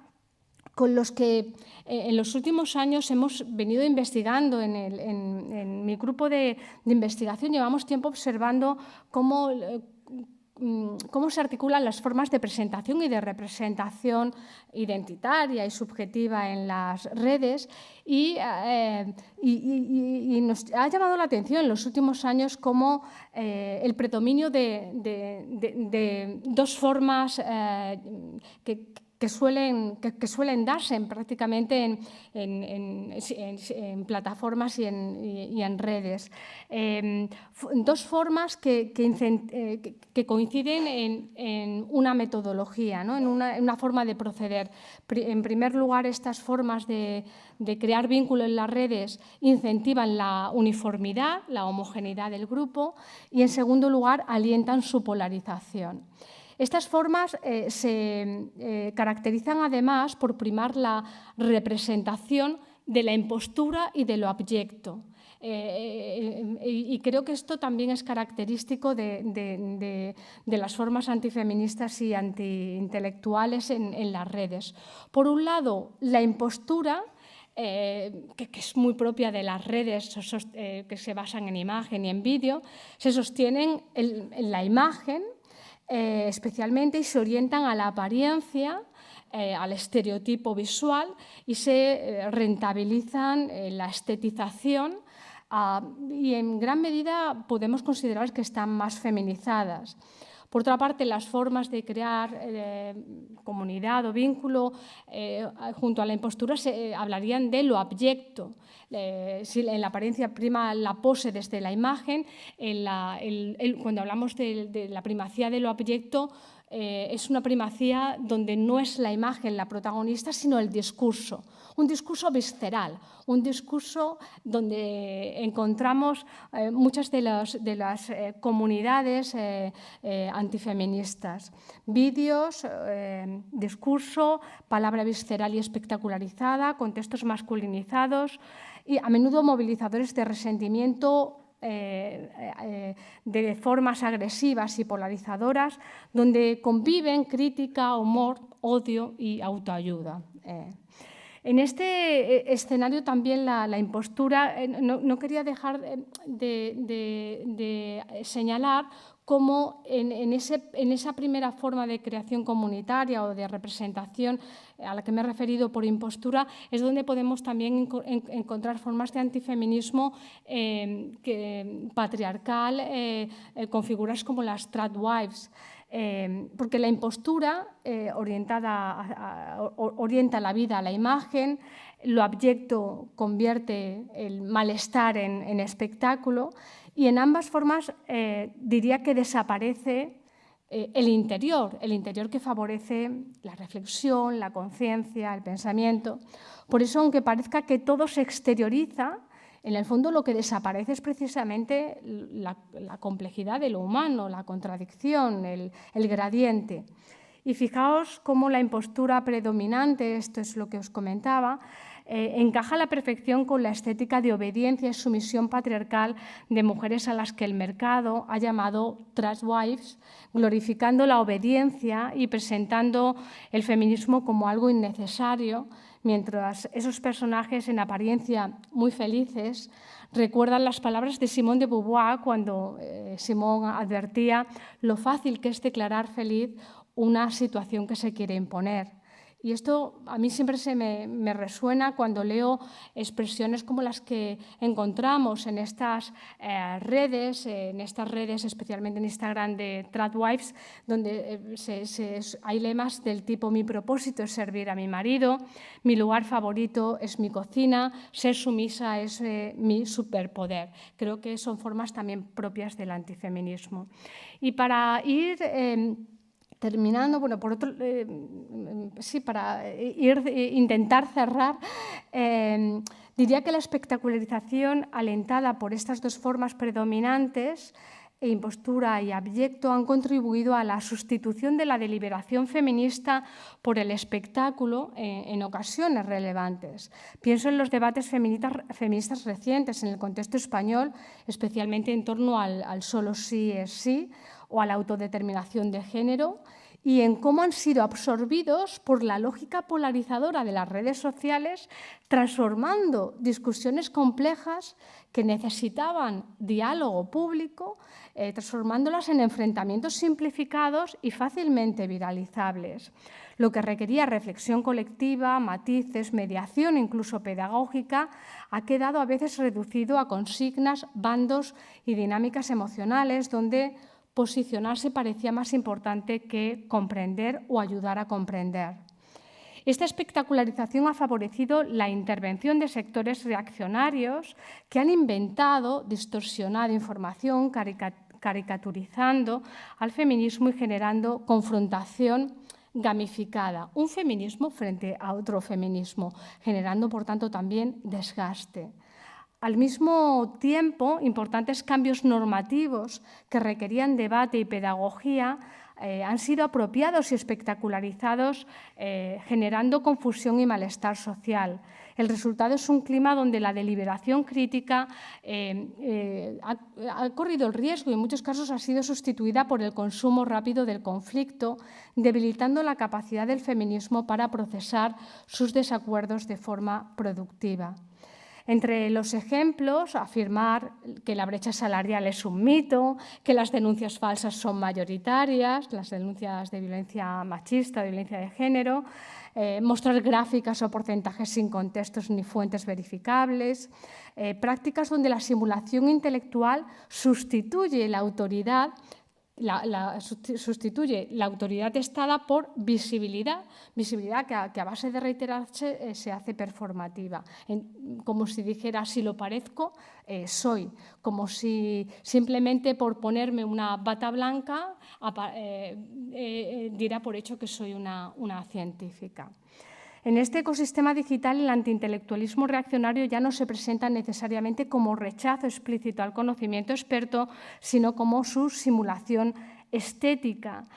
con los que en los últimos años hemos venido investigando en mi grupo de investigación. Llevamos tiempo observando cómo se articulan las formas de presentación y de representación identitaria y subjetiva en las redes y nos ha llamado la atención en los últimos años cómo el predominio de dos formas que suelen darse prácticamente en plataformas y en redes. Dos formas que coinciden en una metodología, ¿no? en una forma de proceder. En primer lugar, estas formas de crear vínculo en las redes incentivan la uniformidad, la homogeneidad del grupo, y en segundo lugar, alientan su polarización. Estas formas se caracterizan además por primar la representación de la impostura y de lo abyecto. Y creo que esto también es característico de las formas antifeministas y antiintelectuales en las redes. Por un lado, la impostura, que es muy propia de las redes que se basan en imagen y en vídeo, se sostienen en la imagen, especialmente, y se orientan a la apariencia, al estereotipo visual, y se rentabilizan la estetización y en gran medida podemos considerar que están más feminizadas. Por otra parte, las formas de crear comunidad o vínculo junto a la impostura hablarían de lo abyecto. Si en la apariencia prima la pose desde la imagen, cuando hablamos de la primacía de lo abyecto, es una primacía donde no es la imagen la protagonista, sino el discurso. Un discurso visceral, un discurso donde encontramos muchas de las comunidades antifeministas. Vídeos, discurso, palabra visceral y espectacularizada, contextos masculinizados y a menudo movilizadores de resentimiento, de formas agresivas y polarizadoras, donde conviven crítica, humor, odio y autoayuda. En este escenario también la impostura, no quería dejar de señalar cómo en esa primera forma de creación comunitaria o de representación a la que me he referido por impostura es donde podemos también encontrar formas de antifeminismo patriarcal con figuras como las tradwives. Porque la impostura orienta la vida a la imagen, lo abyecto convierte el malestar en espectáculo, y en ambas formas diría que desaparece el interior que favorece la reflexión, la conciencia, el pensamiento. Por eso, aunque parezca que todo se exterioriza, en el fondo lo que desaparece es precisamente la complejidad de lo humano, la contradicción, el gradiente. Y fijaos cómo la impostura predominante, esto es lo que os comentaba, encaja a la perfección con la estética de obediencia y sumisión patriarcal de mujeres a las que el mercado ha llamado tradwives, glorificando la obediencia y presentando el feminismo como algo innecesario, mientras esos personajes en apariencia muy felices recuerdan las palabras de Simone de Beauvoir cuando Simone advertía lo fácil que es declarar feliz una situación que se quiere imponer. Y esto a mí siempre me resuena cuando leo expresiones como las que encontramos en estas redes, especialmente en Instagram de Tradwives, donde hay lemas del tipo: mi propósito es servir a mi marido, mi lugar favorito es mi cocina, ser sumisa es mi superpoder. Creo que son formas también propias del antifeminismo. Y para ir terminando, bueno, para intentar cerrar, diría que la espectacularización alentada por estas dos formas predominantes, impostura y abyecto, han contribuido a la sustitución de la deliberación feminista por el espectáculo en ocasiones relevantes. Pienso en los debates feministas recientes en el contexto español, especialmente en torno al solo sí es sí, o a la autodeterminación de género, y en cómo han sido absorbidos por la lógica polarizadora de las redes sociales, transformando discusiones complejas que necesitaban diálogo público, transformándolas en enfrentamientos simplificados y fácilmente viralizables, lo que requería reflexión colectiva, matices, mediación incluso pedagógica, ha quedado a veces reducido a consignas, bandos y dinámicas emocionales donde posicionarse parecía más importante que comprender o ayudar a comprender. Esta espectacularización ha favorecido la intervención de sectores reaccionarios que han inventado, distorsionado información, caricaturizando al feminismo y generando confrontación gamificada, un feminismo frente a otro feminismo, generando, por tanto, también desgaste. Al mismo tiempo, importantes cambios normativos que requerían debate y pedagogía han sido apropiados y espectacularizados, generando confusión y malestar social. El resultado es un clima donde la deliberación crítica ha corrido el riesgo y en muchos casos ha sido sustituida por el consumo rápido del conflicto, debilitando la capacidad del feminismo para procesar sus desacuerdos de forma productiva. Entre los ejemplos, afirmar que la brecha salarial es un mito, que las denuncias falsas son mayoritarias, las denuncias de violencia machista, de violencia de género, mostrar gráficas o porcentajes sin contextos ni fuentes verificables, prácticas donde la simulación intelectual sustituye la autoridad testada por visibilidad que a base de reiterarse se hace performativa, como si dijera: si lo parezco, soy, como si simplemente por ponerme una bata blanca diera por hecho que soy una científica. En este ecosistema digital, el antiintelectualismo reaccionario ya no se presenta necesariamente como rechazo explícito al conocimiento experto, sino como su simulación estética,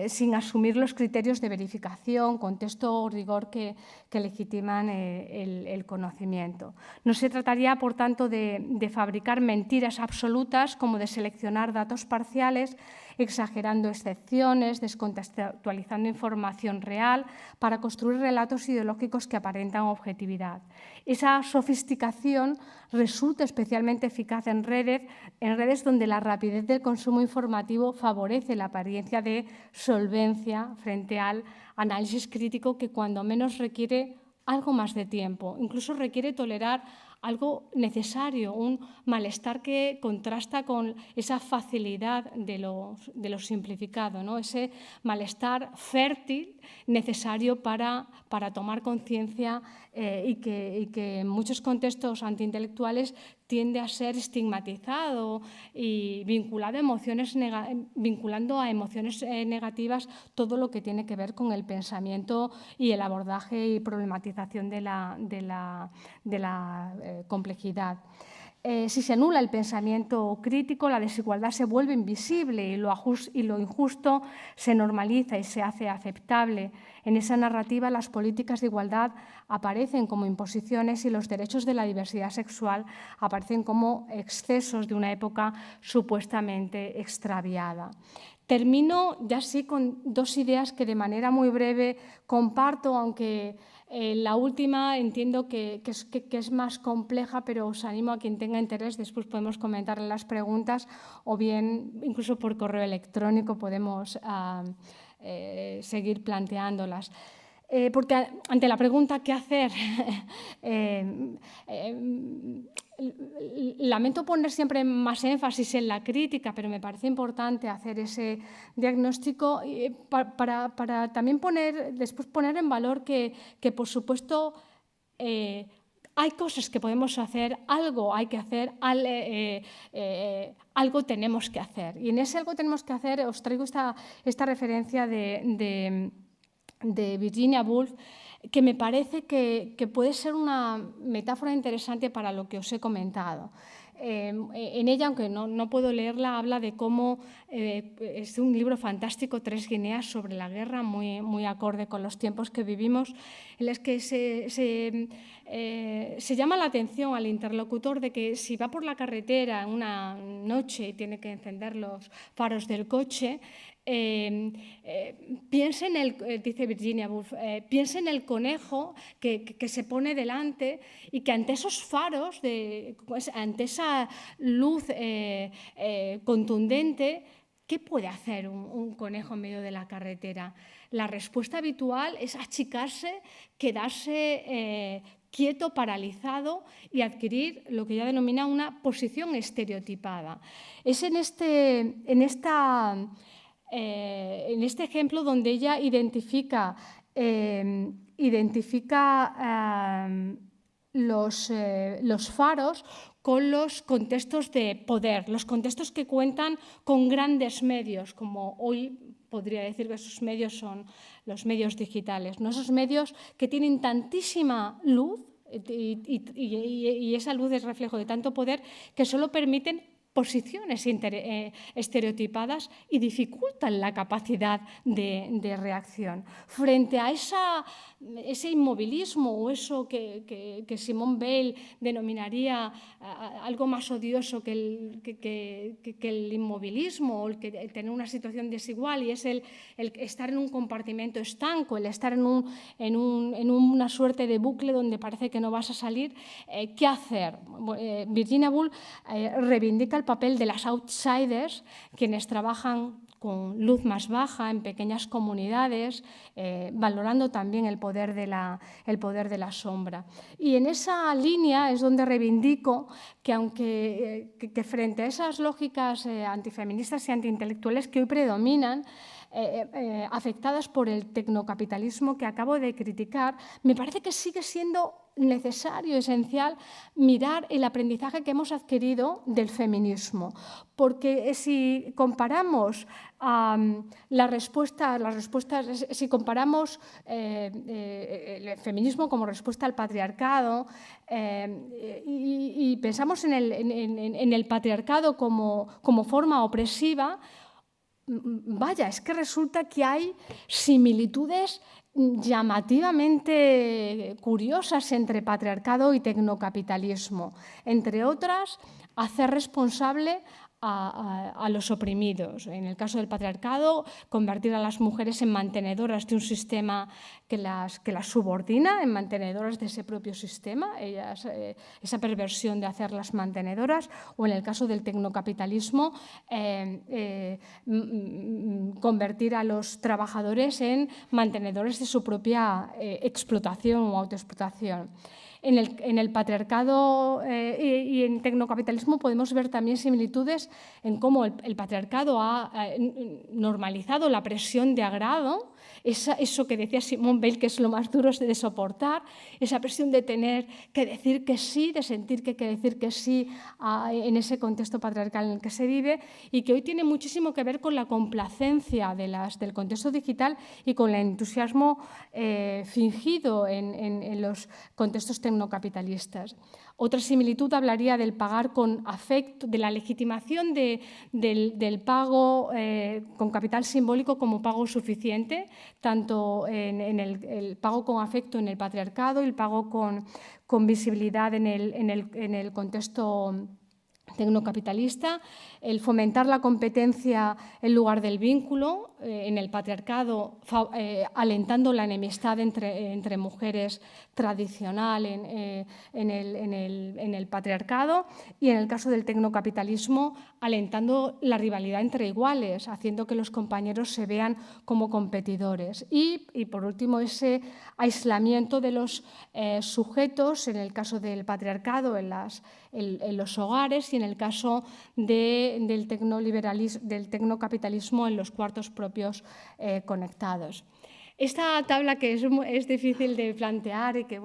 sin asumir los criterios de verificación, contexto o rigor que legitiman el conocimiento. No se trataría, por tanto, de fabricar mentiras absolutas como de seleccionar datos parciales exagerando excepciones, descontextualizando información real para construir relatos ideológicos que aparentan objetividad. Esa sofisticación resulta especialmente eficaz en redes donde la rapidez del consumo informativo favorece la apariencia de solvencia frente al análisis crítico que cuando menos requiere algo más de tiempo, incluso requiere tolerar algo necesario, un malestar que contrasta con esa facilidad de lo simplificado, ¿no? Ese malestar fértil necesario para tomar conciencia y que en muchos contextos antiintelectuales tiende a ser estigmatizado y vinculando a emociones negativas todo lo que tiene que ver con el pensamiento y el abordaje y problematización de la complejidad. Si se anula el pensamiento crítico, la desigualdad se vuelve invisible y lo injusto se normaliza y se hace aceptable. En esa narrativa, las políticas de igualdad aparecen como imposiciones y los derechos de la diversidad sexual aparecen como excesos de una época supuestamente extraviada. Termino ya sí con dos ideas que de manera muy breve comparto, aunque la última entiendo que es más compleja, pero os animo a quien tenga interés, después podemos comentar las preguntas o bien incluso por correo electrónico podemos seguir planteándolas. Porque ante la pregunta ¿qué hacer? Lamento poner siempre más énfasis en la crítica, pero me parece importante hacer ese diagnóstico para también después poner en valor que por supuesto, hay cosas que podemos hacer, algo hay que hacer, algo tenemos que hacer. Y en ese algo tenemos que hacer os traigo esta referencia de Virginia Woolf, que me parece que puede ser una metáfora interesante para lo que os he comentado. En ella, aunque no puedo leerla, habla de cómo es un libro fantástico, 3 guineas sobre la guerra, muy acorde con los tiempos que vivimos, en las que se llama la atención al interlocutor de que si va por la carretera en una noche y tiene que encender los faros del coche, piensa dice Virginia Woolf, piensa en el conejo que se pone delante y que ante esos faros, ante esa luz contundente, ¿qué puede hacer un conejo en medio de la carretera? La respuesta habitual es achicarse, quedarse quieto, paralizado y adquirir lo que ella denomina una posición estereotipada. Es en este ejemplo donde ella identifica los faros con los contextos de poder, los contextos que cuentan con grandes medios, como hoy podría decir que esos medios son los medios digitales, ¿no? Esos medios que tienen tantísima luz y esa luz es reflejo de tanto poder que solo permiten posiciones estereotipadas y dificultan la capacidad de reacción. Frente a ese inmovilismo o eso que Simone Weil denominaría algo más odioso que el inmovilismo o el que tener una situación desigual, y es el estar en un compartimento estanco, el estar en una suerte de bucle donde parece que no vas a salir, ¿qué hacer? Virginia Woolf reivindica el papel de las outsiders, quienes trabajan con luz más baja en pequeñas comunidades, valorando también el poder de la sombra. Y en esa línea es donde reivindico que aunque frente a esas lógicas antifeministas y antiintelectuales que hoy predominan, afectadas por el tecnocapitalismo que acabo de criticar, me parece que sigue siendo necesario, esencial, mirar el aprendizaje que hemos adquirido del feminismo. Porque si comparamos si comparamos el feminismo como respuesta al patriarcado y pensamos en el patriarcado como forma opresiva, vaya, es que resulta que hay similitudes llamativamente curiosas entre patriarcado y tecnocapitalismo. Entre otras, hacer responsable a los oprimidos. En el caso del patriarcado, convertir a las mujeres en mantenedoras de un sistema que las subordina, en mantenedoras de ese propio sistema, esa perversión de hacerlas mantenedoras, o en el caso del tecnocapitalismo, convertir a los trabajadores en mantenedores de su propia explotación o autoexplotación. En el patriarcado y en tecnocapitalismo podemos ver también similitudes en cómo el patriarcado ha normalizado la presión de agrado, eso que decía Simone Weil, que es lo más duro de soportar, esa presión de tener que decir que sí, de sentir que hay que decir que sí en ese contexto patriarcal en el que se vive, y que hoy tiene muchísimo que ver con la complacencia del contexto digital y con el entusiasmo fingido en los contextos tecnocapitalistas. Otra similitud hablaría del pagar con afecto, de la legitimación del pago con capital simbólico como pago suficiente, tanto en el pago con afecto en el patriarcado y el pago con visibilidad en el contexto tecnocapitalista, el fomentar la competencia en lugar del vínculo, en el patriarcado alentando la enemistad entre mujeres tradicional en el patriarcado, y en el caso del tecnocapitalismo alentando la rivalidad entre iguales, haciendo que los compañeros se vean como competidores. Y por último, ese aislamiento de los sujetos, en el caso del patriarcado, en los hogares, y en el caso del tecnocapitalismo en los cuartos propios conectados. Esta tabla, que es difícil de plantear y que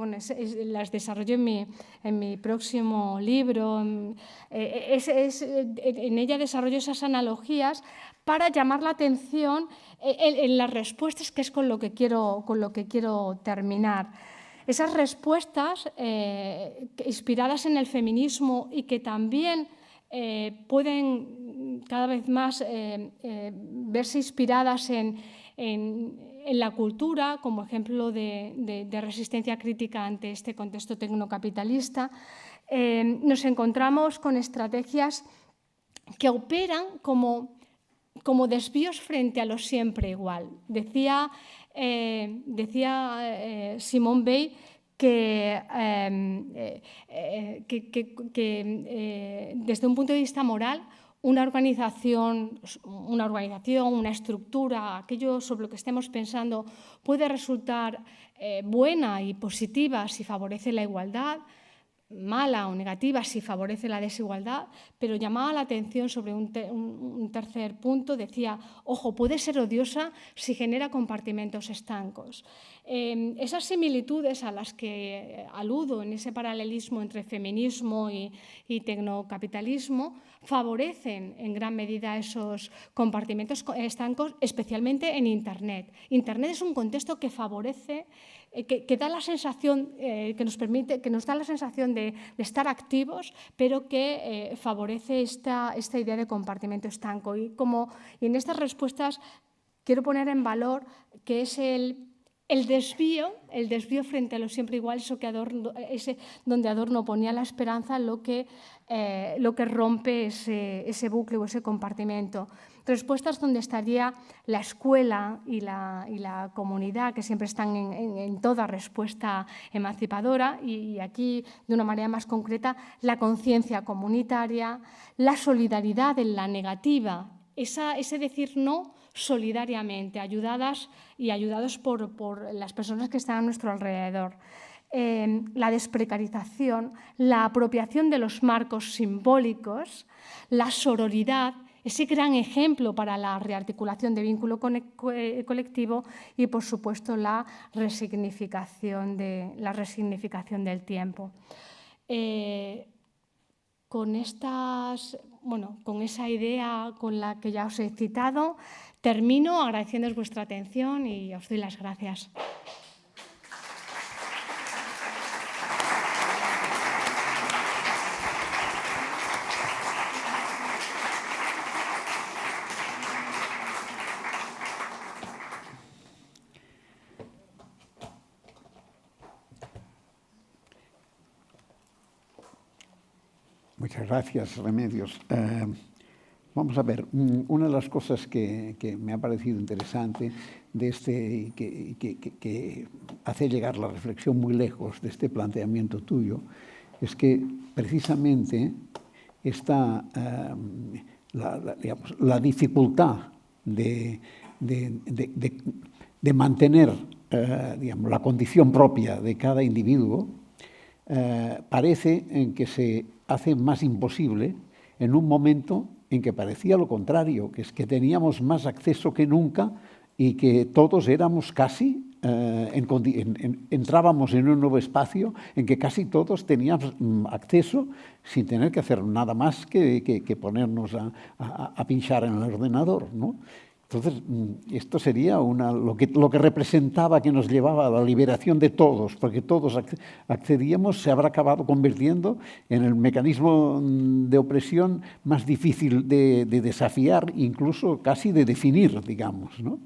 las desarrollo en mi próximo libro, en ella desarrollo esas analogías para llamar la atención en las respuestas, que es con lo que quiero terminar. Esas respuestas inspiradas en el feminismo y que también pueden cada vez más verse inspiradas en la cultura, como ejemplo de resistencia crítica ante este contexto tecnocapitalista, nos encontramos con estrategias que operan como desvíos frente a lo siempre igual. Decía Simone Weil que desde un punto de vista moral, una organización, una estructura, aquello sobre lo que estemos pensando, puede resultar buena y positiva si favorece la igualdad, mala o negativa si favorece la desigualdad, pero llamaba la atención sobre un tercer punto. Decía, ojo, puede ser odiosa si genera compartimentos estancos. Esas similitudes a las que aludo en ese paralelismo entre feminismo y tecnocapitalismo favorecen en gran medida esos compartimentos estancos, especialmente en Internet. Internet es un contexto que favorece, que da la sensación, que nos da la sensación de estar activos, pero que favorece esta idea de compartimento estanco. Y en estas respuestas quiero poner en valor que es el desvío frente a lo siempre igual, donde Adorno ponía la esperanza, lo que rompe ese bucle o ese compartimento. Respuestas donde estaría la escuela y la comunidad, que siempre están en toda respuesta emancipadora, y aquí, de una manera más concreta, la conciencia comunitaria, la solidaridad en la negativa, ese decir no solidariamente, ayudados por las personas que están a nuestro alrededor. La desprecarización, la apropiación de los marcos simbólicos, la sororidad, ese gran ejemplo para la rearticulación de vínculo colectivo, y, por supuesto, la resignificación del tiempo. Con esa idea con la que ya os he citado, termino agradeciéndoos vuestra atención y os doy las gracias. Muchas gracias, Remedios. Vamos a ver, una de las cosas que me ha parecido interesante de que hace llegar la reflexión muy lejos de este planteamiento tuyo es que precisamente está la dificultad de mantener digamos, la condición propia de cada individuo parece en que se hace más imposible en un momento en que parecía lo contrario, que es que teníamos más acceso que nunca y que todos éramos casi, entrábamos en un nuevo espacio en que casi todos teníamos acceso sin tener que hacer nada más que ponernos a pinchar en el ordenador, ¿no? Entonces, esto sería lo que representaba, que nos llevaba a la liberación de todos, porque todos accedíamos, se habrá acabado convirtiendo en el mecanismo de opresión más difícil de desafiar, incluso casi de definir, digamos, ¿no?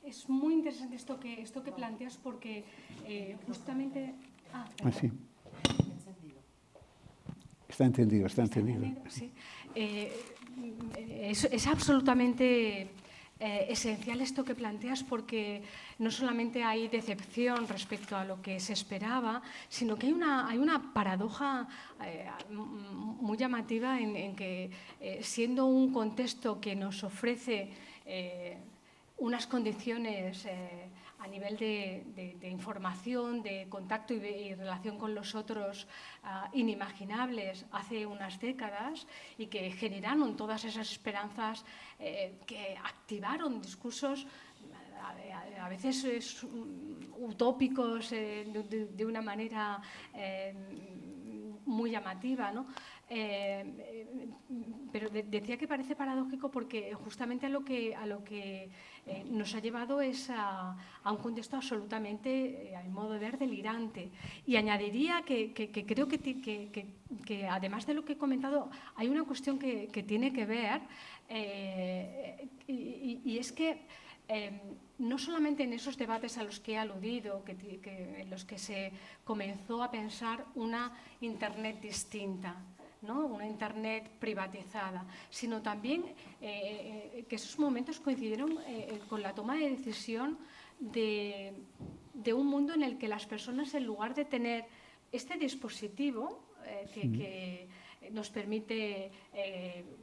Es muy interesante esto que planteas, porque justamente... sí. Está entendido. Sí. Es absolutamente esencial esto que planteas, porque no solamente hay decepción respecto a lo que se esperaba, sino que hay una paradoja muy llamativa en que, siendo un contexto que nos ofrece unas condiciones a nivel de información, de contacto y relación con los otros inimaginables hace unas décadas, y que generaron todas esas esperanzas que activaron discursos a veces utópicos de una manera muy llamativa, ¿no? Pero decía que parece paradójico porque justamente a lo que nos ha llevado es a un contexto absolutamente, a mi modo de ver, delirante. Y añadiría que creo que además de lo que he comentado, hay una cuestión que tiene que ver, y es que no solamente en esos debates a los que he aludido, en los que se comenzó a pensar una Internet distinta, ¿no? Una Internet privatizada, sino también que esos momentos coincidieron con la toma de decisión de un mundo en el que las personas, en lugar de tener este dispositivo que nos permite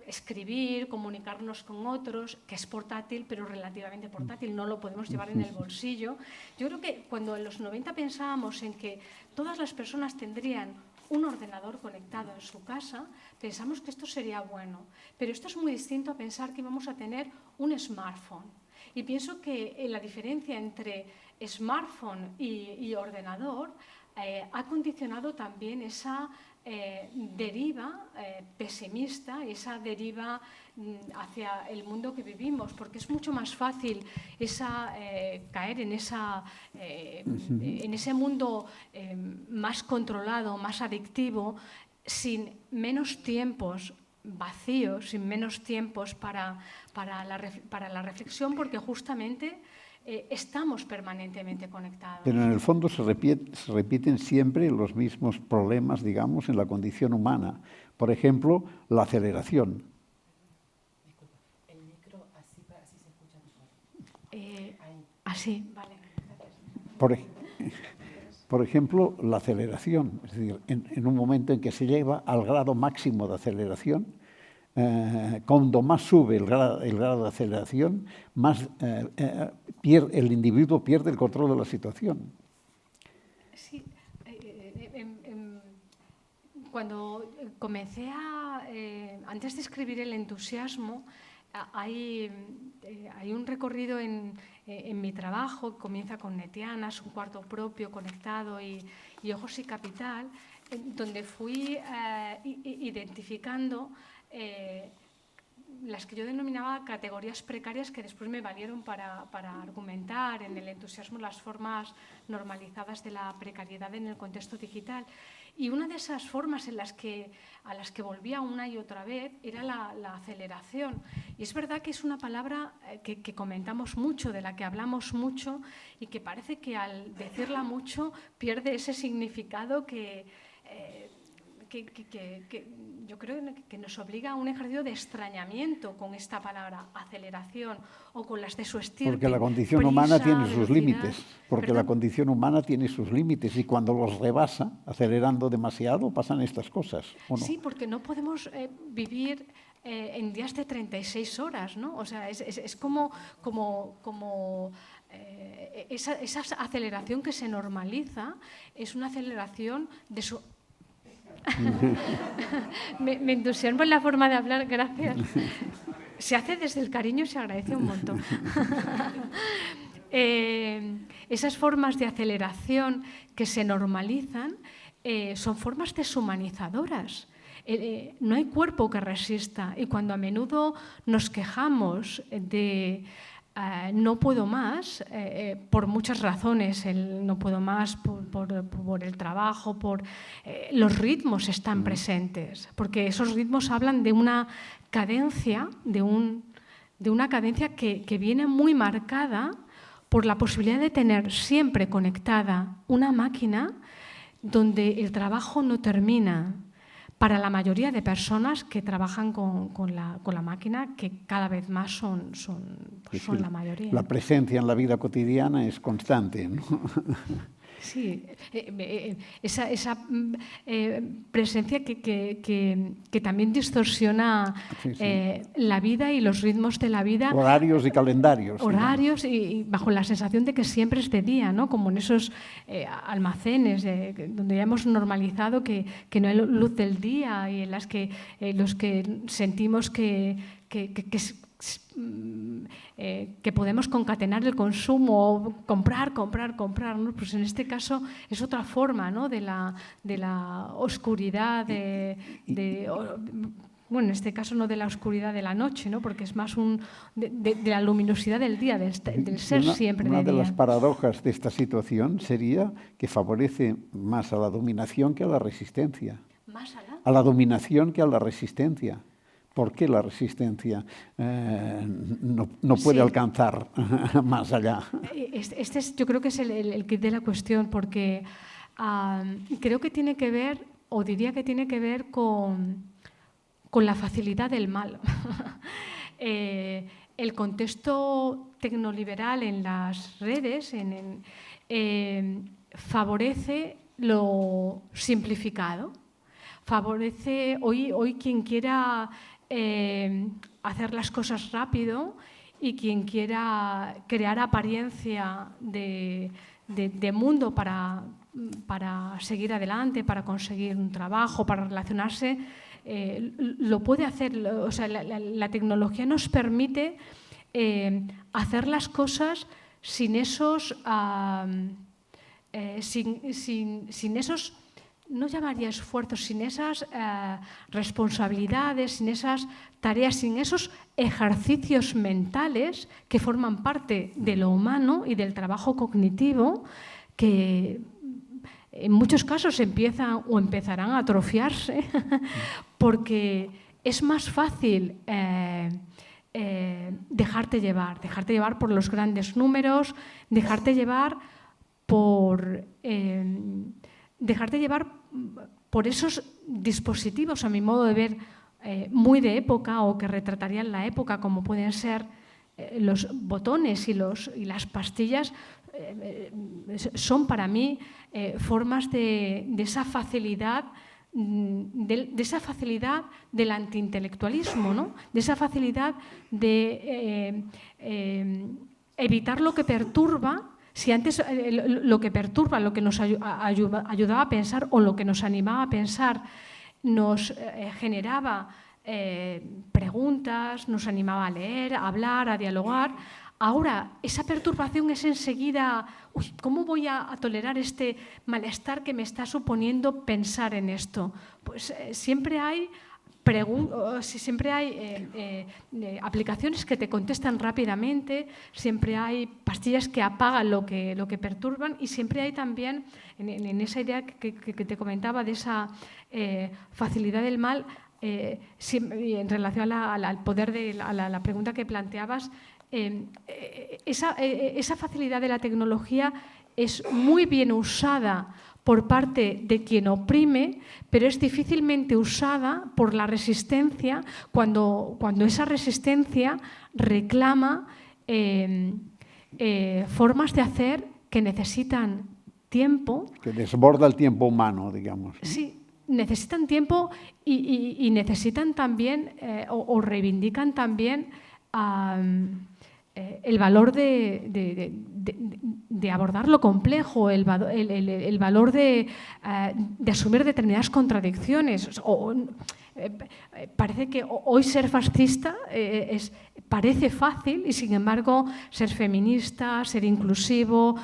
escribir, comunicarnos con otros, que es portátil, pero relativamente portátil, no lo podemos llevar en el bolsillo. Yo creo que cuando en los 90 pensábamos en que todas las personas tendrían un ordenador conectado en su casa, pensamos que esto sería bueno. Pero esto es muy distinto a pensar que íbamos a tener un smartphone. Y pienso que la diferencia entre smartphone y ordenador ha condicionado también esa deriva pesimista, esa deriva hacia el mundo que vivimos, porque es mucho más fácil caer en ese mundo más controlado, más adictivo, sin menos tiempos vacíos, sin menos tiempos para la reflexión, porque justamente estamos permanentemente conectados. Pero en el fondo se repiten siempre los mismos problemas, digamos, en la condición humana. Por ejemplo, la aceleración. Disculpa, el micro así se escucha mejor. Así, vale. Gracias. Por ejemplo, la aceleración. Es decir, en un momento en que se lleva al grado máximo de aceleración, cuando más sube el grado de aceleración, más el individuo pierde el control de la situación. Sí, cuando comencé antes de escribir El entusiasmo, hay un recorrido en mi trabajo que comienza con Netianas, un cuarto propio, Conectado y Ojos y Capital, donde fui identificando las que yo denominaba categorías precarias, que después me valieron para argumentar en El entusiasmo las formas normalizadas de la precariedad en el contexto digital. Y una de esas formas a las que volvía una y otra vez era la aceleración. Y es verdad que es una palabra que comentamos mucho, de la que hablamos mucho, y que parece que al decirla mucho pierde ese significado que yo creo que nos obliga a un ejercicio de extrañamiento con esta palabra aceleración o con las de su estirpe. Porque la condición prisa, humana tiene sus velocidad. límites. Porque ¿Perdón? la condición humana tiene sus límites y cuando los rebasa, acelerando demasiado, pasan estas cosas, ¿o no? Sí, porque no podemos vivir en días de 36 horas, ¿no? O sea, es como esa aceleración que se normaliza es una aceleración de su... me entusiasmo en la forma de hablar, gracias. Se hace desde el cariño y se agradece un montón. Esas formas de aceleración que se normalizan son formas deshumanizadoras. No hay cuerpo que resista y cuando a menudo nos quejamos de no puedo más, por muchas razones, no puedo más por el trabajo, los ritmos están presentes, porque esos ritmos hablan de una cadencia, de una cadencia que viene muy marcada por la posibilidad de tener siempre conectada una máquina donde el trabajo no termina. Para la mayoría de personas que trabajan con la máquina, que cada vez más son la mayoría. La presencia en la vida cotidiana es constante, ¿no? Sí, esa presencia que también distorsiona la vida y los ritmos de la vida. Horarios y calendarios. Horarios y bajo la sensación de que siempre es de día, ¿no? Como en esos almacenes donde ya hemos normalizado que no hay luz del día y en las que los que sentimos que podemos concatenar el consumo, comprar, ¿no? Pues en este caso es otra forma, ¿no? de la oscuridad, bueno, en este caso no de la oscuridad de la noche, ¿no? Porque es más de la luminosidad del día, del ser siempre de día. Una de las paradojas de esta situación sería que favorece más a la dominación que a la resistencia. ¿Más a la dominación que a la resistencia. ¿Por qué la resistencia no puede alcanzar más allá? Yo creo que es el kit de la cuestión, porque creo que tiene que ver, o diría que tiene que ver con la facilidad del mal. El contexto tecnoliberal en las redes favorece lo simplificado, favorece hoy quien quiera hacer las cosas rápido y quien quiera crear apariencia de mundo para seguir adelante, para conseguir un trabajo, para relacionarse, lo puede hacer. O sea, la tecnología nos permite hacer las cosas sin esos, sin esos, no llamaría esfuerzos, sin esas responsabilidades, sin esas tareas, sin esos ejercicios mentales que forman parte de lo humano y del trabajo cognitivo, que en muchos casos empiezan o empezarán a atrofiarse porque es más fácil dejarte llevar por los grandes números, dejarte llevar por esos dispositivos, a mi modo de ver, muy de época o que retratarían la época, como pueden ser los botones y las pastillas, son para mí formas de esa facilidad, de esa facilidad del antiintelectualismo, ¿no? De esa facilidad de evitar lo que perturba. Si antes lo que perturba, lo que nos ayudaba a pensar o lo que nos animaba a pensar nos generaba preguntas, nos animaba a leer, a hablar, a dialogar, ahora esa perturbación es enseguida, ¿cómo voy a tolerar este malestar que me está suponiendo pensar en esto? Pues siempre hay aplicaciones que te contestan rápidamente, siempre hay pastillas que apagan lo que perturban y siempre hay también, en esa idea que te comentaba de esa facilidad del mal, en relación al poder a la pregunta que planteabas, esa facilidad de la tecnología es muy bien usada por parte de quien oprime, pero es difícilmente usada por la resistencia cuando esa resistencia reclama formas de hacer que necesitan tiempo. Que desborda el tiempo humano, digamos. Sí, necesitan tiempo y necesitan también o reivindican también el valor de abordar lo complejo, el valor de asumir determinadas contradicciones. Parece que hoy ser fascista parece fácil y, sin embargo, ser feminista, ser inclusivo,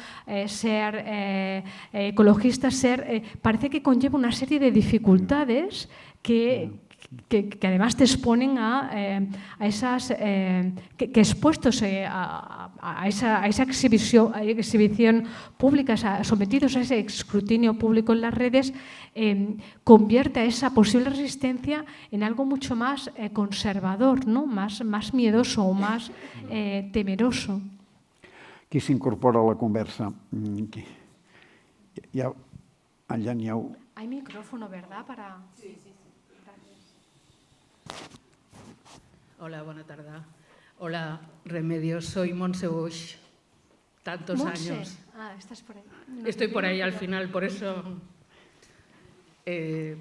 ser ecologista, parece que conlleva una serie de dificultades que además te exponen a esas que expuestos a esa exhibición pública, sometidos a ese escrutinio público en las redes, convierte a esa posible resistencia en algo mucho más conservador, ¿no? más miedoso o más temeroso. Qui s'incorpora a la conversa? Allà n'hi ha... Hay micrófono, ¿verdad? Sí. Hola, buena tarde. Hola, Remedios. Soy Montse Boix. Tantos años. Ah, estás por ahí. No, estoy por ahí al final, por eso...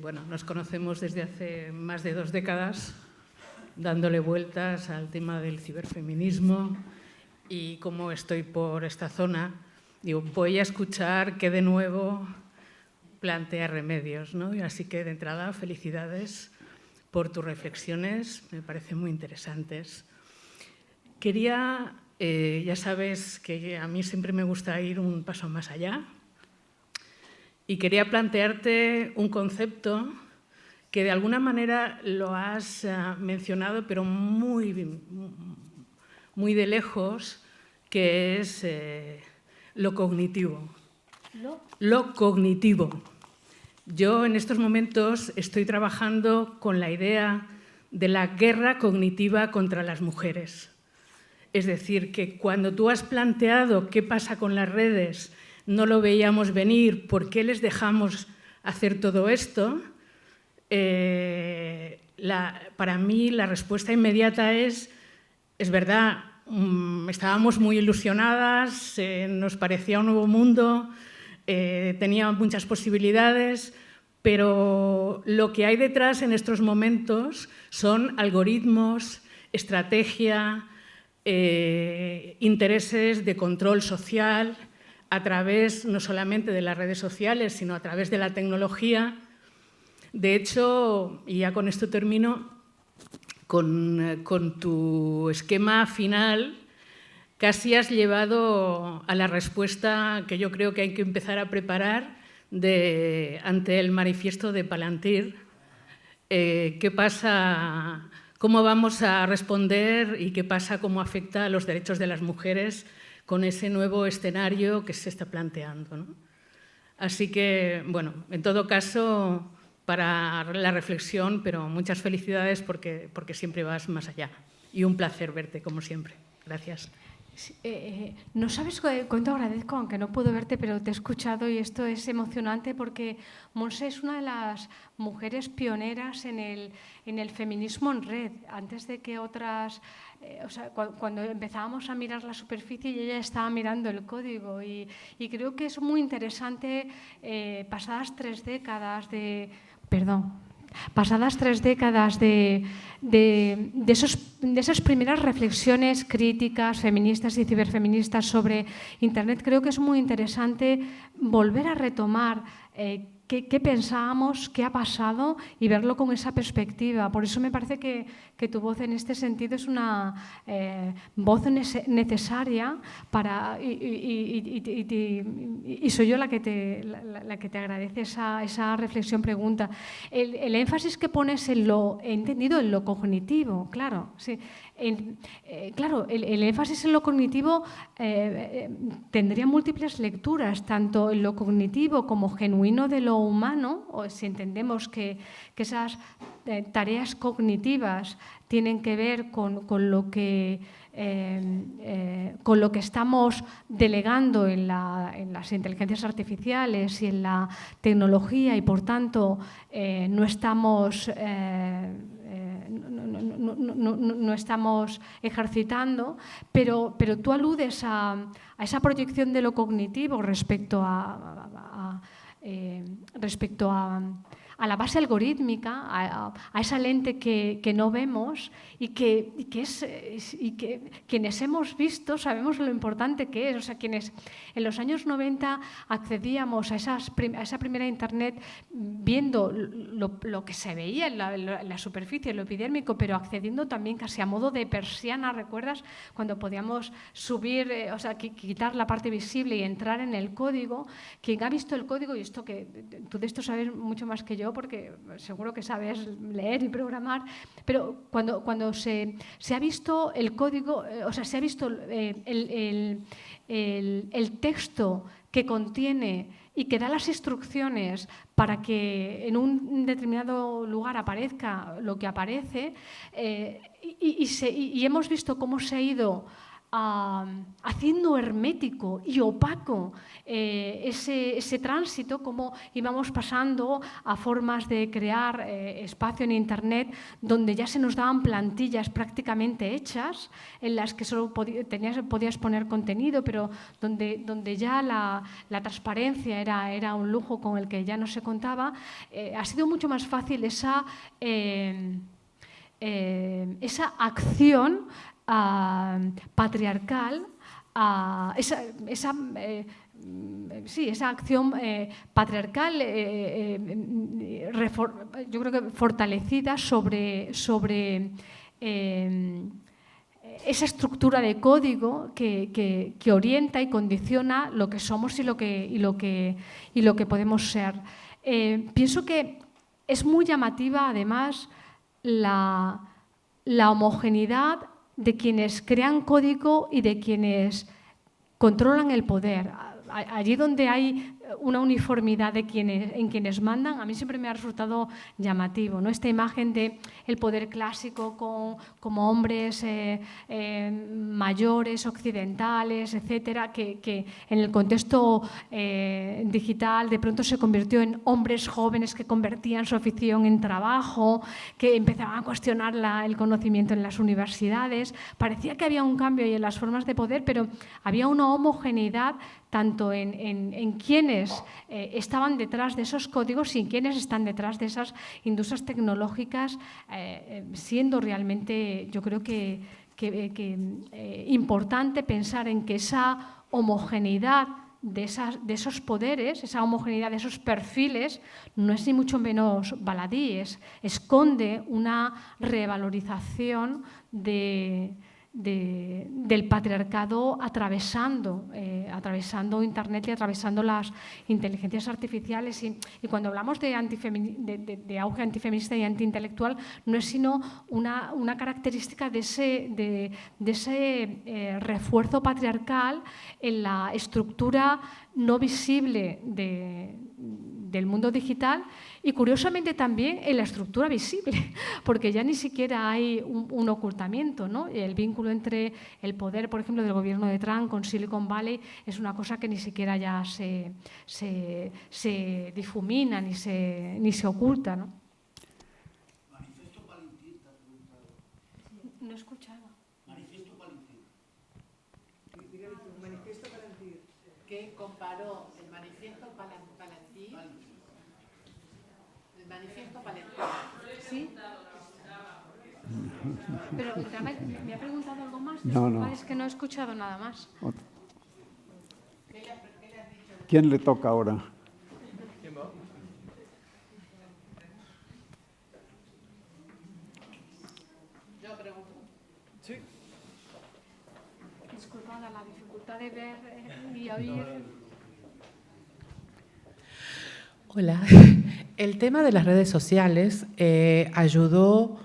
bueno, nos conocemos desde hace más de 2 décadas, dándole vueltas al tema del ciberfeminismo, y como estoy por esta zona, digo, voy a escuchar qué de nuevo plantea Remedios, ¿no? Y así que, de entrada, felicidades por tus reflexiones, me parecen muy interesantes. Quería, ya sabes que a mí siempre me gusta ir un paso más allá, y quería plantearte un concepto que de alguna manera lo has mencionado, pero muy de lejos, que es lo cognitivo. Lo cognitivo. Yo en estos momentos estoy trabajando con la idea de la guerra cognitiva contra las mujeres. Es decir, que cuando tú has planteado qué pasa con las redes, no lo veíamos venir, ¿por qué les dejamos hacer todo esto? Para mí la respuesta inmediata es verdad, estábamos muy ilusionadas, nos parecía un nuevo mundo, tenía muchas posibilidades, pero lo que hay detrás en estos momentos son algoritmos, estrategia, intereses de control social a través no solamente de las redes sociales, sino a través de la tecnología. De hecho, y ya con esto termino, con tu esquema final casi has llevado a la respuesta que yo creo que hay que empezar a preparar ante el manifiesto de Palantir. ¿Qué pasa? ¿Cómo vamos a responder y qué pasa? ¿Cómo afecta a los derechos de las mujeres con ese nuevo escenario que se está planteando, ¿no? Así que, bueno, en todo caso, para la reflexión, pero muchas felicidades porque siempre vas más allá. Y un placer verte, como siempre. Gracias. No sabes cuánto agradezco, aunque no puedo verte, pero te he escuchado y esto es emocionante porque Montse es una de las mujeres pioneras en el feminismo en red. Antes de que otras, cuando empezábamos a mirar la superficie, ella estaba mirando el código y creo que es muy interesante, pasadas 3 décadas de esas primeras reflexiones críticas, feministas y ciberfeministas sobre Internet, creo que es muy interesante volver a retomar qué pensábamos, qué ha pasado y verlo con esa perspectiva. Por eso me parece que tu voz en este sentido es una voz necesaria y soy yo la que te agradece esa reflexión, pregunta. El énfasis que pones he entendido en lo cognitivo, claro. Sí. Claro, el énfasis en lo cognitivo tendría múltiples lecturas, tanto en lo cognitivo como genuino de lo humano, o si entendemos que esas tareas cognitivas tienen que ver con lo que con lo que estamos delegando en las inteligencias artificiales y en la tecnología, y por tanto no estamos ejercitando, pero tú aludes a esa proyección de lo cognitivo respecto a la base algorítmica, a esa lente que no vemos y que quienes hemos visto sabemos lo importante que es. O sea, quienes en los años 90 accedíamos a esa primera Internet viendo lo que se veía en la superficie, lo epidérmico, pero accediendo también casi a modo de persiana. ¿Recuerdas cuando podíamos subir, o sea, quitar la parte visible y entrar en el código? Quien ha visto el código, y esto que tú de esto sabes mucho más que yo, porque seguro que sabes leer y programar, pero cuando se ha visto el código, o sea, se ha visto el texto que contiene y que da las instrucciones para que en un determinado lugar aparezca lo que aparece, y hemos visto cómo se ha ido haciendo hermético y opaco ese tránsito, como íbamos pasando a formas de crear espacio en Internet donde ya se nos daban plantillas prácticamente hechas en las que solo podías poner contenido, pero donde ya la transparencia era un lujo con el que ya no se contaba. Ha sido mucho más fácil esa acción patriarcal, esa acción patriarcal, yo creo que fortalecida sobre esa estructura de código que orienta y condiciona lo que somos y lo que podemos ser. Pienso que es muy llamativa, además, la homogeneidad de quienes crean código y de quienes controlan el poder. Allí donde hay una uniformidad en quienes mandan, a mí siempre me ha resultado llamativo, ¿no? Esta imagen del poder clásico como hombres mayores, occidentales, etcétera, que en el contexto digital de pronto se convirtió en hombres jóvenes que convertían su afición en trabajo, que empezaban a cuestionar el conocimiento en las universidades. Parecía que había un cambio ahí en las formas de poder, pero había una homogeneidad tanto en quienes estaban detrás de esos códigos y en quienes están detrás de esas industrias tecnológicas, siendo realmente, yo creo que importante pensar en que esa homogeneidad de esos poderes, esa homogeneidad de esos perfiles, no es ni mucho menos baladí, esconde una revalorización del patriarcado atravesando Internet y atravesando las inteligencias artificiales. Y cuando hablamos de auge antifeminista y antiintelectual, no es sino una característica de ese refuerzo patriarcal en la estructura no visible del mundo digital, y curiosamente también en la estructura visible, porque ya ni siquiera hay un ocultamiento, ¿no? El vínculo entre el poder, por ejemplo, del gobierno de Trump con Silicon Valley es una cosa que ni siquiera ya se difumina ni se oculta, ¿no? Manifiesto Palantir, te ha preguntado. No he escuchado. Manifiesto Palantir. Manifiesto Palantir, que comparó el manifiesto Palantir. El manifiesto Palantir. ¿Sí? Pero me ha preguntado algo más. No. Es que no he escuchado nada más. ¿Quién le toca ahora? Yo pregunto. Sí. Disculpad la dificultad de ver y oír. Hola. El tema de las redes sociales ayudó,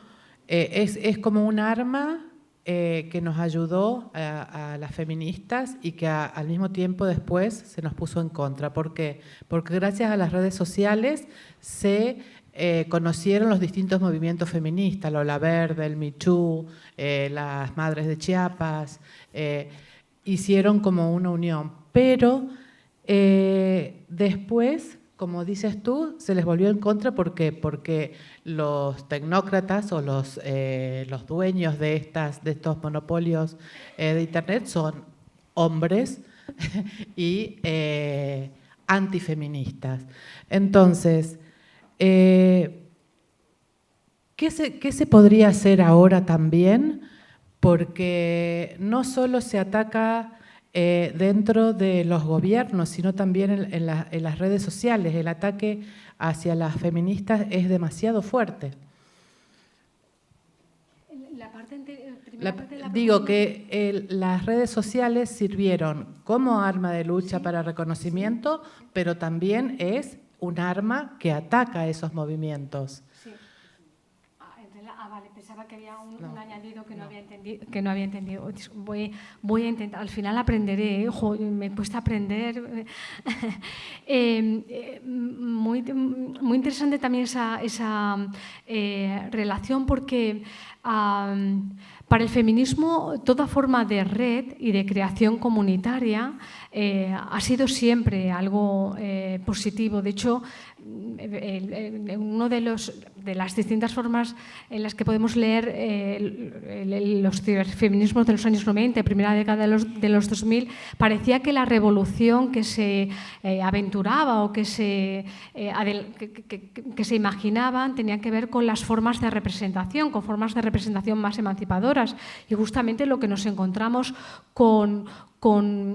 es como un arma que nos ayudó a las feministas y que al mismo tiempo después se nos puso en contra. ¿Por qué? Porque gracias a las redes sociales se conocieron los distintos movimientos feministas, la Ola Verde, el Me Too, las Madres de Chiapas, hicieron como una unión. Pero después, como dices tú, se les volvió en contra. ¿Por qué? Porque los tecnócratas o los dueños de estos monopolios de Internet son hombres y antifeministas. Entonces, ¿qué se podría hacer ahora también? Porque no solo se ataca dentro de los gobiernos, sino también en las redes sociales. El ataque hacia las feministas es demasiado fuerte. Digo que las redes sociales sirvieron como arma de lucha para reconocimiento, pero también es un arma que ataca a esos movimientos. Sí. Vale, pensaba que había un añadido que no había entendido. Voy a intentar, al final aprenderé, me cuesta aprender. Muy interesante también esa relación, porque para el feminismo toda forma de red y de creación comunitaria ha sido siempre algo positivo. De hecho, uno de las distintas formas en las que podemos leer los ciberfeminismos de los años 90, primera década de los 2000, parecía que la revolución que se aventuraba o que se imaginaban tenía que ver con las formas de representación, con formas de representación más emancipadoras. Y justamente lo que nos encontramos con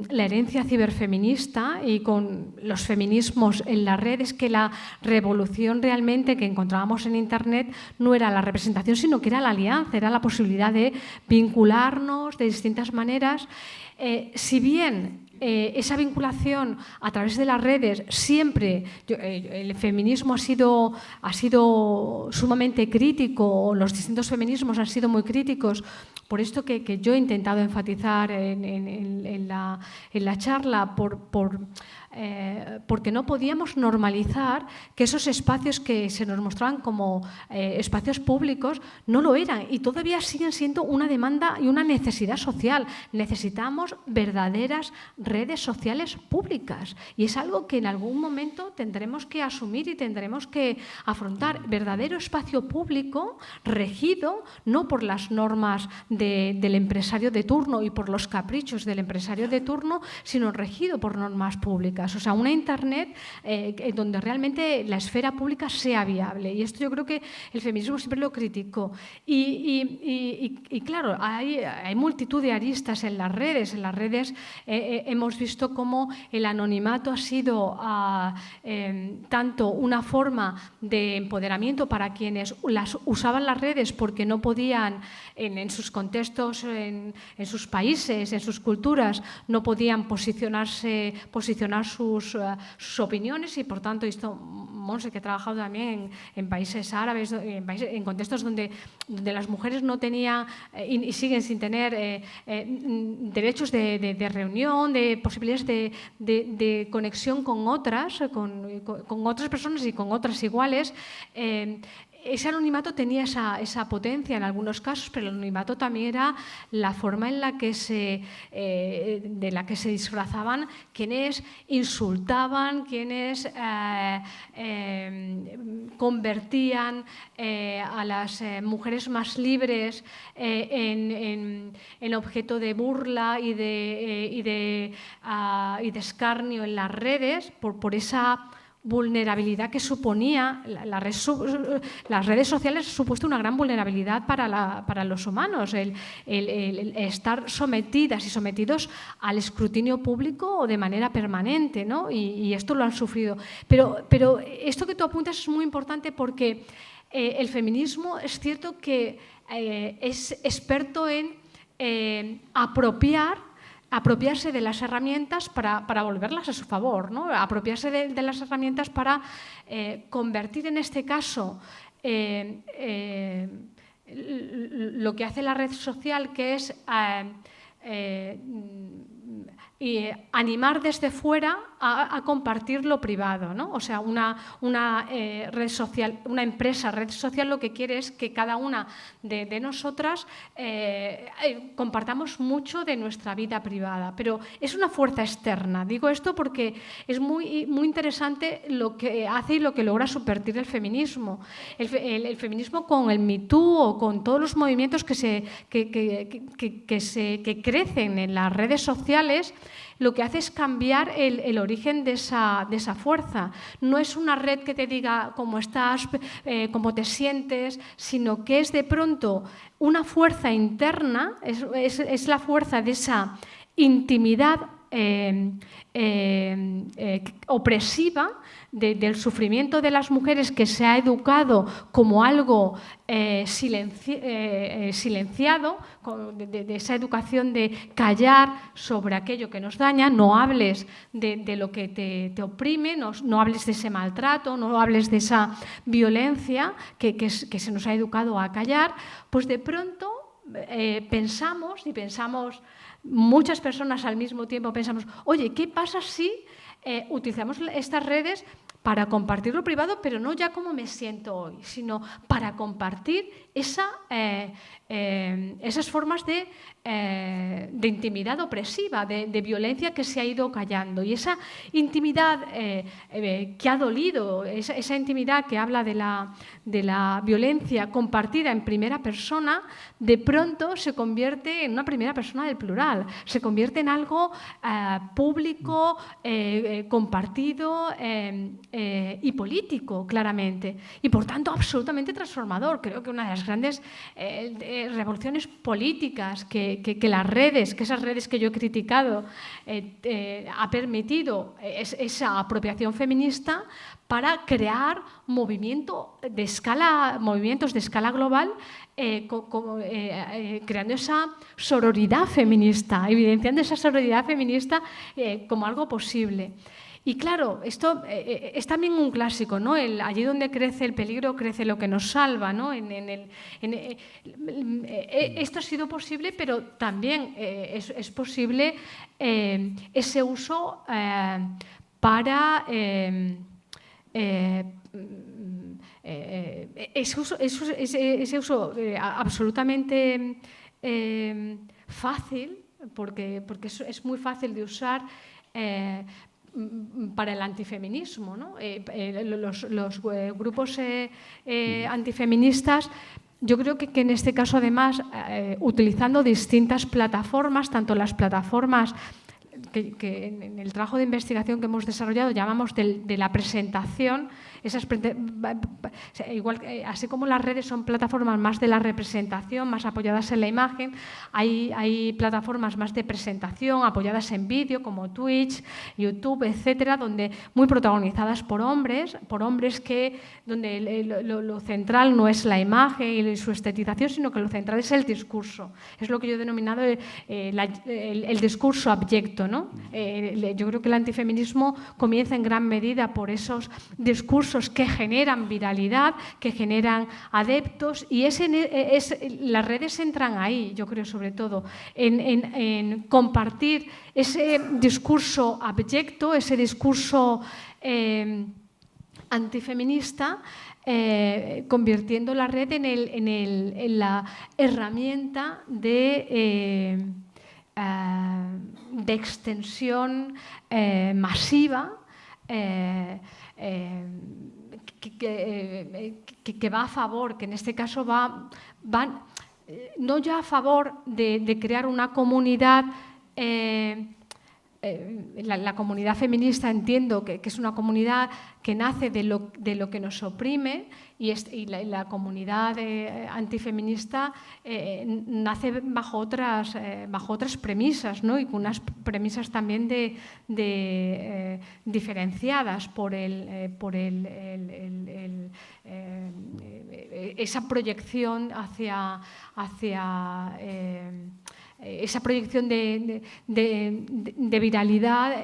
la herencia ciberfeminista y con los feminismos en la red es que la revolución realmente que encontrábamos en Internet no era la representación, sino que era la alianza, era la posibilidad de vincularnos de distintas maneras. Si bien esa vinculación a través de las redes siempre, el feminismo ha sido sumamente crítico, los distintos feminismos han sido muy críticos, por esto que yo he intentado enfatizar en la charla, porque no podíamos normalizar que esos espacios que se nos mostraban como espacios públicos no lo eran, y todavía siguen siendo una demanda y una necesidad social. Necesitamos verdaderas redes sociales públicas, y es algo que en algún momento tendremos que asumir y tendremos que afrontar. Verdadero espacio público regido no por las normas del empresario de turno y por los caprichos del empresario de turno, sino regido por normas públicas. O sea, una Internet donde realmente la esfera pública sea viable. Y esto yo creo que el feminismo siempre lo criticó. Y claro, hay multitud de aristas en las redes. En las redes hemos visto cómo el anonimato ha sido tanto una forma de empoderamiento para quienes usaban las redes porque no podían, en sus contextos, en sus países, en sus culturas, no podían posicionar sus opiniones, y por tanto esto, Monse, que ha trabajado también en países árabes, en contextos donde las mujeres no tenían y siguen sin tener derechos de reunión, de posibilidades de conexión con otras personas y con otras iguales. Ese anonimato tenía esa potencia en algunos casos, pero el anonimato también era la forma en la que de la que se disfrazaban quienes insultaban, quienes convertían a las mujeres más libres en objeto de burla y de escarnio en las redes por esa vulnerabilidad que suponía las redes sociales. Ha supuesto una gran vulnerabilidad para los humanos, el estar sometidas y sometidos al escrutinio público de manera permanente, ¿no? Y esto lo han sufrido. Pero esto que tú apuntas es muy importante, porque el feminismo es cierto que es experto en apropiarse de las herramientas para volverlas a su favor, ¿no? Apropiarse de las herramientas para convertir, en este caso, lo que hace la red social, que es animar desde fuera a compartir lo privado, ¿no? O sea, una red social, una empresa red social, lo que quiere es que cada una de nosotras compartamos mucho de nuestra vida privada, pero es una fuerza externa. Digo esto porque es muy interesante lo que hace y lo que logra subvertir el feminismo. El feminismo con el Me Too o con todos los movimientos que crecen en las redes sociales, lo que hace es cambiar el origen de esa fuerza. No es una red que te diga cómo estás, cómo te sientes, sino que es de pronto una fuerza interna, es la fuerza de esa intimidad opresiva del sufrimiento de las mujeres, que se ha educado como algo silenciado, de esa educación de callar sobre aquello que nos daña. No hables de lo que te oprime, no hables de ese maltrato, no hables de esa violencia que se nos ha educado a callar. Pues de pronto pensamos muchas personas al mismo tiempo pensamos, oye, ¿qué pasa si utilizamos estas redes para compartir lo privado, pero no ya como me siento hoy, sino para compartir esas formas de intimidad opresiva, de violencia que se ha ido callando? Y esa intimidad que ha dolido, esa intimidad que habla de la violencia compartida en primera persona, de pronto se convierte en una primera persona del plural, se convierte en algo público, compartido y político, claramente, y por tanto absolutamente transformador. Creo que una de las grandes revoluciones políticas que las redes, que esas redes que yo he criticado, ha permitido esa apropiación feminista para crear movimientos de escala global, creando esa sororidad feminista, evidenciando esa sororidad feminista como algo posible. Y claro, esto es también un clásico, ¿no? Allí donde crece el peligro, crece lo que nos salva, ¿no? Esto ha sido posible, pero también es posible ese uso para... ese uso absolutamente fácil, porque es muy fácil de usar para el antifeminismo, ¿no? Los grupos antifeministas, yo creo que en este caso, además, utilizando distintas plataformas, tanto las plataformas que en el trabajo de investigación que hemos desarrollado llamamos de la presentación, así como las redes son plataformas más de la representación, más apoyadas en la imagen, hay plataformas más de presentación, apoyadas en vídeo, como Twitch, YouTube, etcétera, muy protagonizadas por hombres donde lo central no es la imagen y su estetización, sino que lo central es el discurso. Es lo que yo he denominado el discurso abyecto, ¿no? Yo creo que el antifeminismo comienza en gran medida por esos discursos que generan viralidad, que generan adeptos, y las redes entran ahí, yo creo, sobre todo, en compartir ese discurso abyecto, ese discurso antifeminista, convirtiendo la red en la herramienta de extensión masiva que va a favor, que en este caso va no ya a favor de crear una comunidad. La comunidad feminista, entiendo que es una comunidad que nace de lo que nos oprime, y la comunidad antifeminista nace bajo otras premisas, ¿no? Y con unas premisas también diferenciadas por esa proyección hacia esa proyección de viralidad,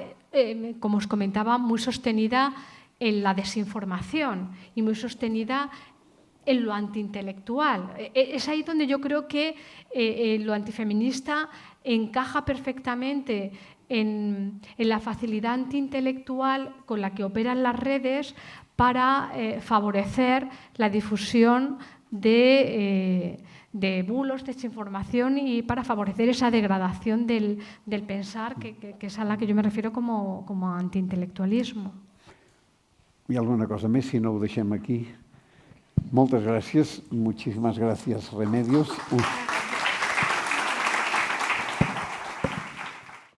como os comentaba, muy sostenida en la desinformación y muy sostenida en lo antiintelectual. Es ahí donde yo creo que lo antifeminista encaja perfectamente en la facilidad antiintelectual con la que operan las redes para favorecer la difusión de bulos, desinformación y para favorecer esa degradación del pensar, que es a la que yo me refiero como antiintelectualismo. Hi ha alguna cosa més? Si no, ho deixem aquí. Moltes gràcies. Muchísimas gracias, Remedios.